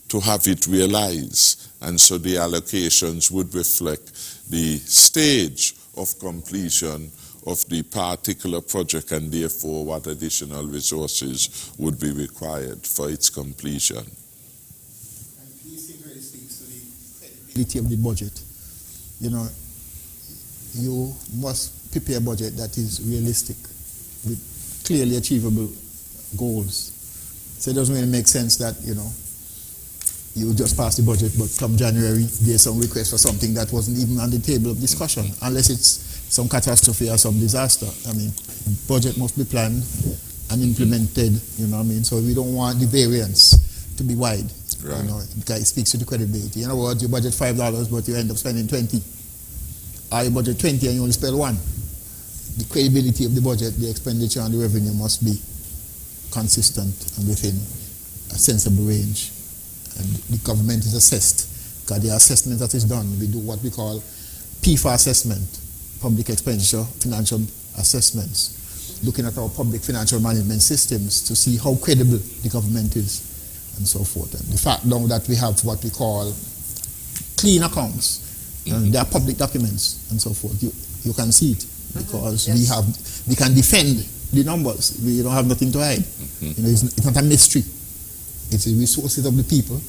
to have it realized. And so the allocations would reflect the stage of completion of the particular project and therefore what additional resources would be required for its completion. And these things really speaks to the credibility of the budget. You know, you must prepare a budget that is realistic with clearly achievable goals. So it doesn't really make sense that, you know, you just pass the budget, but come January, there's some request for something that wasn't even on the table of discussion, unless it's some catastrophe or some disaster. I mean, budget must be planned and implemented, you know what I mean? So we don't want the variance to be wide, right. You know, because it speaks to the credibility. In other words, you budget $5, but you end up spending 20. Or you budget 20 and you only spend 1. The credibility of the budget, the expenditure and the revenue must be consistent and within a sensible range. And the government is assessed, because the assessment that is done, we do what we call PFA assessment, public expenditure financial assessments, looking at our public financial management systems to see how credible the government is and so forth. And the fact now that we have what we call clean accounts, and they are public documents and so forth, you can see it because we can defend the numbers. We don't have nothing to hide. You know, it's not a mystery. It's the resources of the people.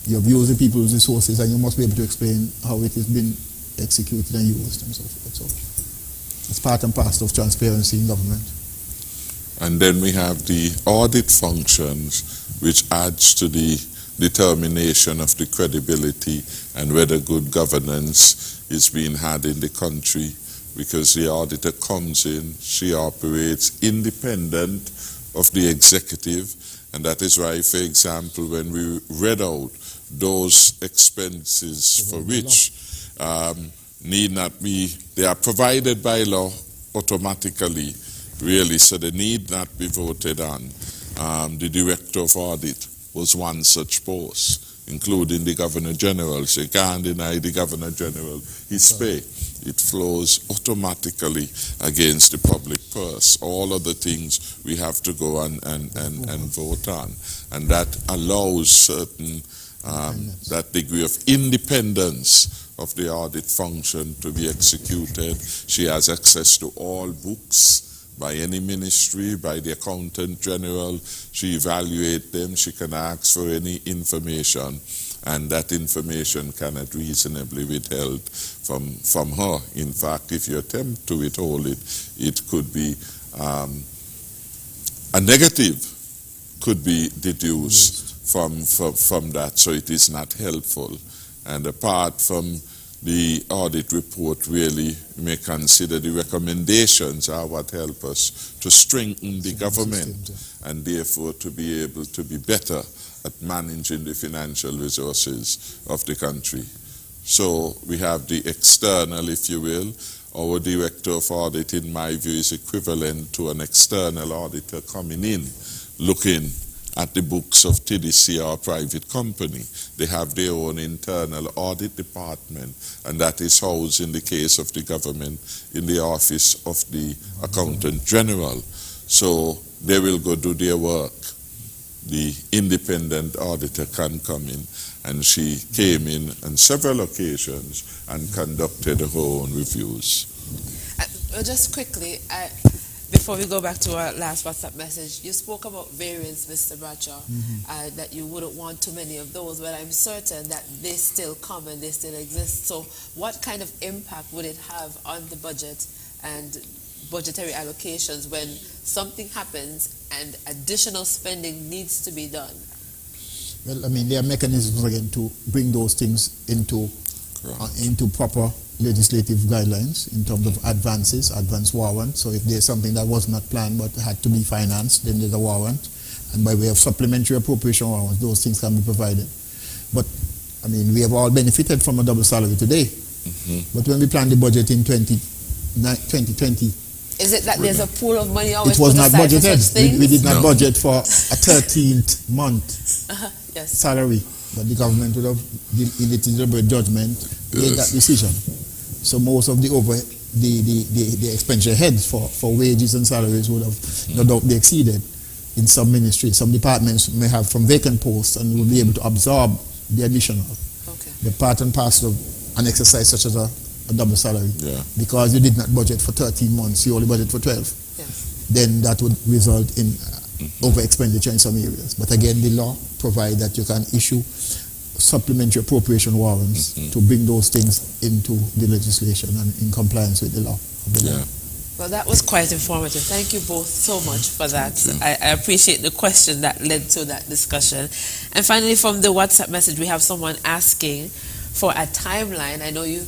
You have used the people's resources and you must be able to explain how it has been executed and used and so forth. So it's part and parcel of transparency in government. And then we have the audit functions, which adds to the determination of the credibility and whether good governance is being had in the country, because the auditor comes in, she operates independent of the executive. And that is why, for example, when we read out those expenses for which need not be, they are provided by law automatically, really, so they need not be voted on. The Director of Audit was one such post, including the Governor General. So you can't deny the Governor General his pay. It flows automatically against the public purse. All of the things we have to go and vote on. And that allows certain, that degree of independence of the audit function to be executed. She has access to all books by any ministry, by the Accountant General. She evaluates them. She can ask for any information. And that information cannot reasonably be withheld from her. In fact, if you attempt to withhold it, it could be a negative could be deduced from that, so it is not helpful. And apart from the audit report, really may consider the recommendations are what help us to strengthen the government and therefore to be able to be better at managing the financial resources of the country. So we have the external, if you will. Our Director of Audit, in my view, is equivalent to an external auditor coming in, looking at the books of TDC or a private company. They have their own internal audit department, and that is housed, in the case of the government, in the office of the Accountant General. So they will go do their work. The independent auditor can come in, and she came in on several occasions and conducted her own reviews. Just quickly, before we go back to our last WhatsApp message, you spoke about variants, Mr. Bradshaw, that you wouldn't want too many of those, but I'm certain that they still come and they still exist. So what kind of impact would it have on the budget and budgetary allocations when something happens and additional spending needs to be done? Well, I mean, there are mechanisms again to bring those things into proper legislative guidelines in terms of advance warrant. So if there's something that was not planned but had to be financed, then there's a warrant. And by way of supplementary appropriation warrants, those things can be provided. But, I mean, we have all benefited from a double salary today. But when we plan the budget in 2020, is it that there's a pool of money always it was not budgeted. We did not No. budget for a 13th month yes. salary. But the government would have, in its deliberate judgment, made that decision. So most of the expenditure heads for wages and salaries would have no doubt be exceeded in some ministries. Some departments may have from vacant posts and will be able to absorb the additional. The part and parcel of an exercise such as a double salary. Because you did not budget for 13 months, you only budget for 12. Then that would result in over expenditure in some areas. But again, the law provides that you can issue supplementary appropriation warrants to bring those things into the legislation and in compliance with the law. Well, that was quite informative. Thank you both so much for that. I appreciate the question that led to that discussion. And finally, from the WhatsApp message, we have someone asking for a timeline. I know you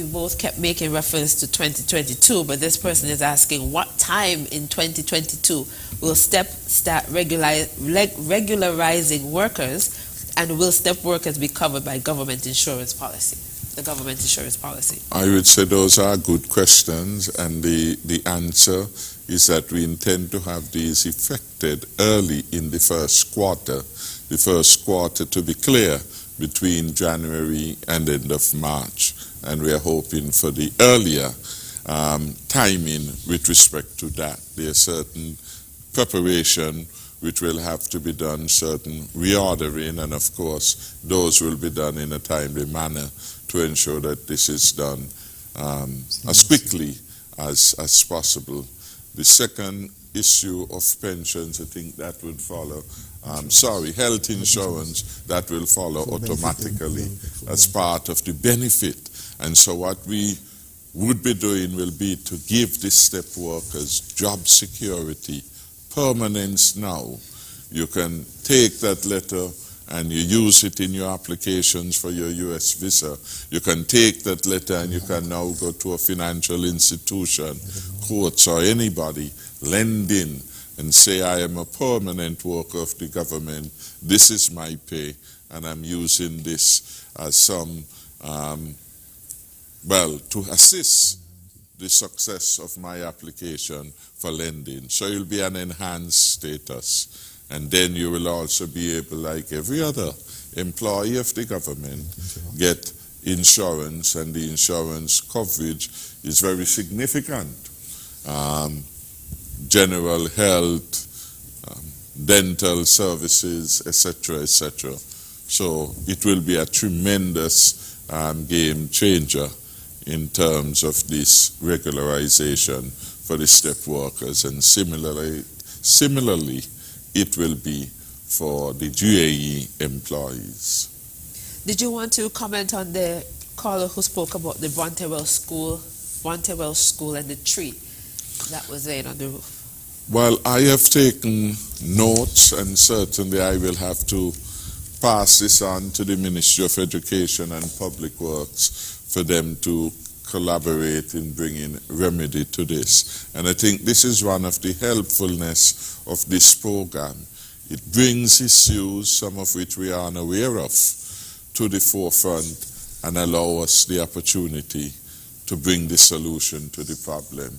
both kept making reference to 2022, but this person is asking what time in 2022 will STEP start regularizing workers, and will STEP workers be covered by government insurance policy? The government insurance policy. I would say those are good questions, and the answer is that we intend to have these effected early in the first quarter to be clear between January and end of March, and we are hoping for the earlier timing with respect to that. There are certain preparation which will have to be done, certain reordering, and of course those will be done in a timely manner to ensure that this is done as quickly as possible. The second issue of pensions, I think that would follow. Health insurance, that will follow automatically as part of the benefit. And so what we would be doing will be to give the STEP workers job security, permanence now. You can take that letter and you use it in your applications for your US visa. You can take that letter and you can now go to a financial institution, courts or anybody, lend in and say, I am a permanent worker of the government, this is my pay, and I'm using this as some, to assist the success of my application for lending. So you'll be an enhanced status. And then you will also be able, like every other employee of the government, get insurance, and the insurance coverage is very significant. General health, dental services, etc., etc. So it will be a tremendous game changer in terms of this regularization for the STEP workers, and similarly, it will be for the GAE employees. Did you want to comment on the caller who spoke about the Bontewell School and the tree that was laid on the roof? Well, I have taken notes, and certainly I will have to pass this on to the Ministry of Education and Public Works for them to collaborate in bringing remedy to this. And I think this is one of the helpfulness of this program. It brings issues, some of which we are unaware of, to the forefront and allow us the opportunity to bring the solution to the problem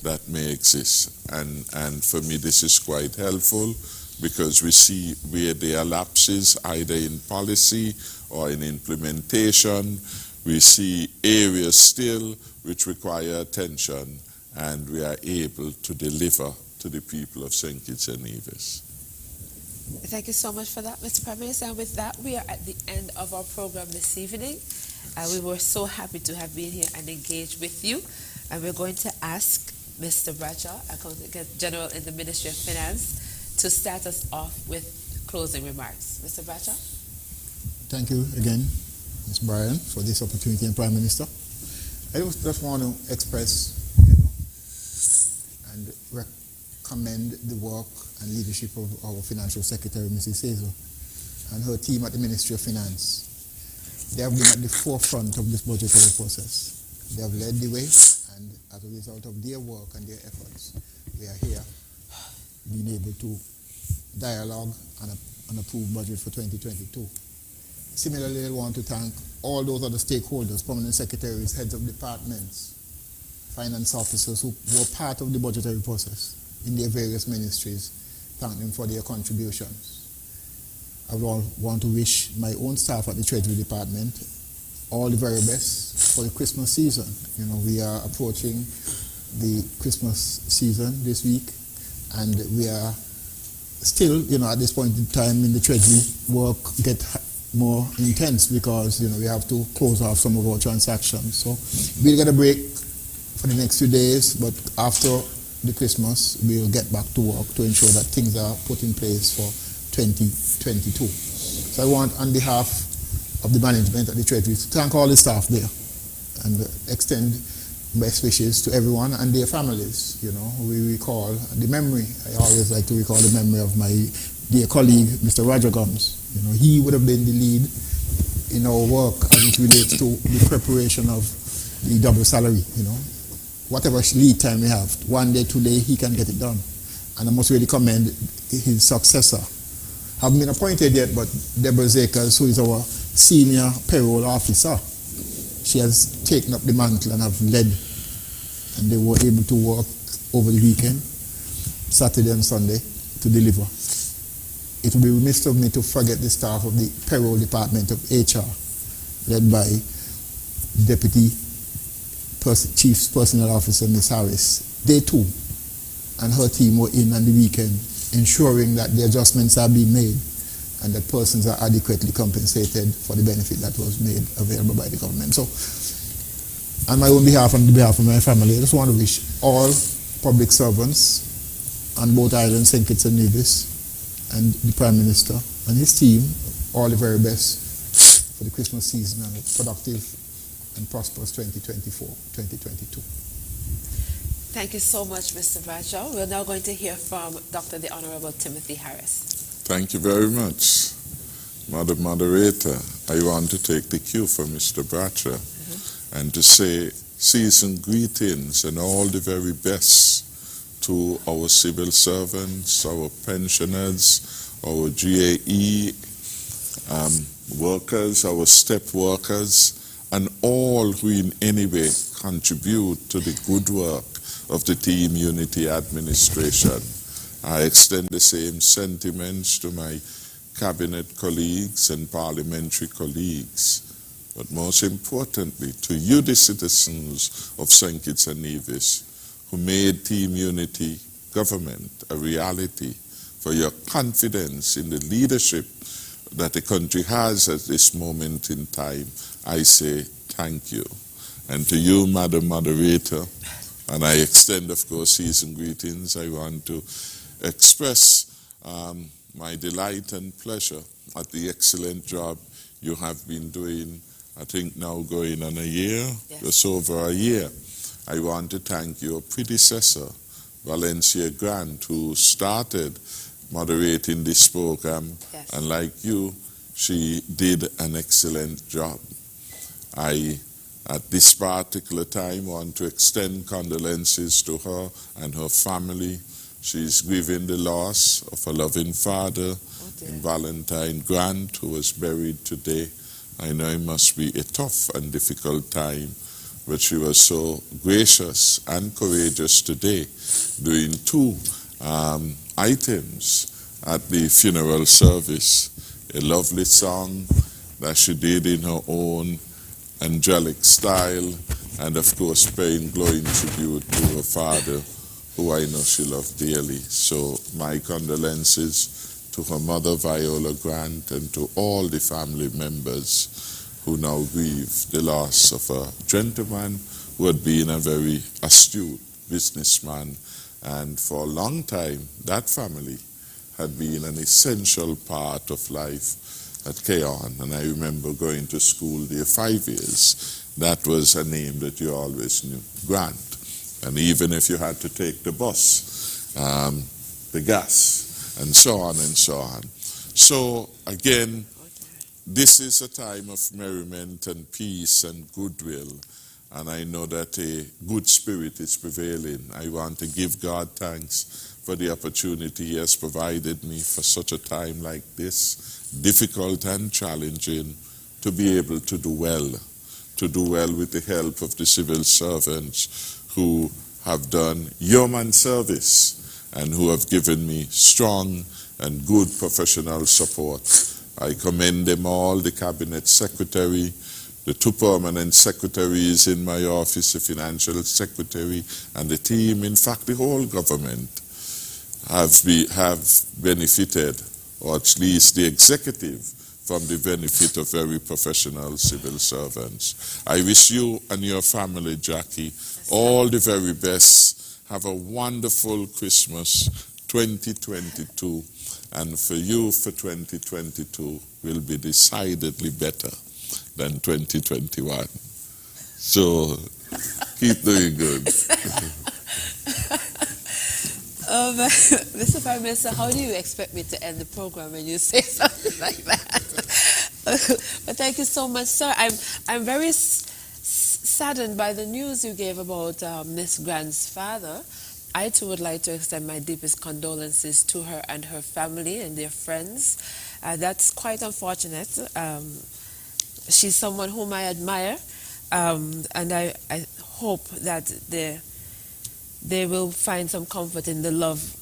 that may exist. And for me, this is quite helpful because we see where there are lapses either in policy or in implementation. We see areas still which require attention, and we are able to deliver to the people of St. Kitts and Nevis. Thank you so much for that, Mr. Prime Minister. And with that, we are at the end of our program this evening. We were so happy to have been here and engaged with you. And we're going to ask Mr. Bradshaw, Accountant General in the Ministry of Finance, to start us off with closing remarks. Mr. Bradshaw? Thank you again, Ms. Bryan, for this opportunity, and Prime Minister. I just want to express, and commend the work and leadership of our Financial Secretary, Mrs. Hazel, and her team at the Ministry of Finance. They have been at the forefront of this budgetary process. They have led the way, and as a result of their work and their efforts, we are here being able to dialogue and approve budget for 2022. Similarly, I want to thank all those other stakeholders, permanent secretaries, heads of departments, finance officers who were part of the budgetary process in their various ministries. Thank them for their contributions. I want to wish my own staff at the Treasury Department all the very best for the Christmas season. We are approaching the Christmas season this week, and we are still, at this point in time in the Treasury, work get more intense because, we have to close off some of our transactions. So we'll get a break for the next few days, but after the Christmas, we'll get back to work to ensure that things are put in place for 2022. So I want, on behalf of the management at the Treasury, to thank all the staff there and extend best wishes to everyone and their families. We recall the memory. I always like to recall the memory of my dear colleague, Mr. Roger Gums. He would have been the lead in our work as it relates to the preparation of the double salary. Whatever lead time we have, 1 day, 2 days, he can get it done. And I must really commend his successor. Haven't been appointed yet, but Deborah Zakers, who is our senior payroll officer, she has taken up the mantle and have led, and they were able to work over the weekend, Saturday and Sunday, to deliver. It would be remiss of me to forget the staff of the payroll department of HR, led by Deputy Chief Personnel Officer Ms. Harris. They too, and her team were in on the weekend, ensuring that the adjustments are being made and that persons are adequately compensated for the benefit that was made available by the government. So, on my own behalf and on behalf of my family, I just want to wish all public servants on both islands, St. Kitts and Nevis, and the Prime Minister and his team all the very best for the Christmas season and a productive and prosperous 2024-2022. Thank you so much, Mr. Bradshaw. We're now going to hear from Dr. the Honorable Timothy Harris. Thank you very much, Madam Moderator. I want to take the cue from Mr. Bradshaw and to say season greetings and all the very best to our civil servants, our pensioners, our GAE workers, our step workers, and all who in any way contribute to the good work of the Team Unity administration. I extend the same sentiments to my cabinet colleagues and parliamentary colleagues, but most importantly to you, the citizens of St. Kitts and Nevis, who made Team Unity government a reality, for your confidence in the leadership that the country has at this moment in time. I say thank you. And to you, Madam Moderator, and I extend, of course, season greetings. I want to express my delight and pleasure at the excellent job you have been doing, I think now going on a year, just over a year. I want to thank your predecessor, Valencia Grant, who started moderating this program, and like you, she did an excellent job. I, at this particular time, want to extend condolences to her and her family. She's grieving the loss of a loving father in Valentine Grant, who was buried today. I know it must be a tough and difficult time, but she was so gracious and courageous today, doing two items at the funeral service. A lovely song that she did in her own angelic style, and of course paying glowing tribute to her father, who I know she loved dearly. So my condolences to her mother, Viola Grant, and to all the family members who now grieve the loss of a gentleman who had been a very astute businessman, and for a long time that family had been an essential part of life at Keon. And I remember going to school there 5 years. That was a name that you always knew, Grant. And even if you had to take the bus, the gas, and so on and so on. So again, this is a time of merriment and peace and goodwill. And I know that a good spirit is prevailing. I want to give God thanks for the opportunity He has provided me for such a time like this, difficult and challenging, to be able to do well with the help of the civil servants who have done yeoman service and who have given me strong and good professional support. I commend them all, the cabinet secretary, the 2 permanent secretaries in my office, the financial secretary, and the team. In fact, the whole government have benefited, or at least the executive, from the benefit of very professional civil servants. I wish you and your family, Jackie, all the very best. Have a wonderful Christmas 2022. And for you, for 2022, will be decidedly better than 2021. So keep doing good. Mr. Prime Minister, how do you expect me to end the program when you say something like that? But thank you so much, sir. I'm very saddened by the news you gave about Miss Grant's father. I too would like to extend my deepest condolences to her and her family and their friends. That's quite unfortunate. She's someone whom I admire, and I hope that they will find some comfort in the love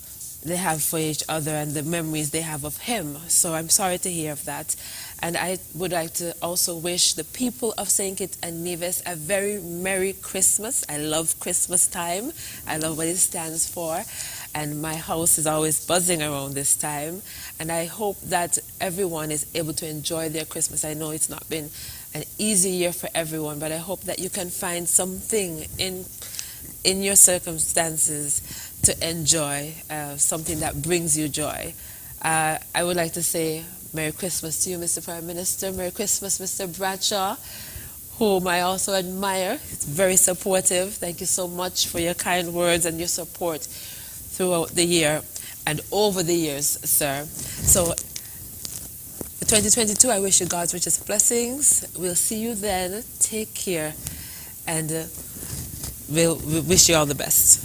they have for each other and the memories they have of him. So I'm sorry to hear of that. And I would like to also wish the people of St. Kitts and Nevis a very Merry Christmas. I love Christmas time. I love what it stands for. And my house is always buzzing around this time. And I hope that everyone is able to enjoy their Christmas. I know it's not been an easy year for everyone, but I hope that you can find something in your circumstances to enjoy, something that brings you joy. I would like to say Merry Christmas to you, Mr. Prime Minister. Merry Christmas, Mr. Bradshaw, whom I also admire. It's very supportive. Thank you so much for your kind words and your support throughout the year and over the years, sir. So for 2022, I wish you God's richest blessings. We'll see you then. Take care, and we wish you all the best.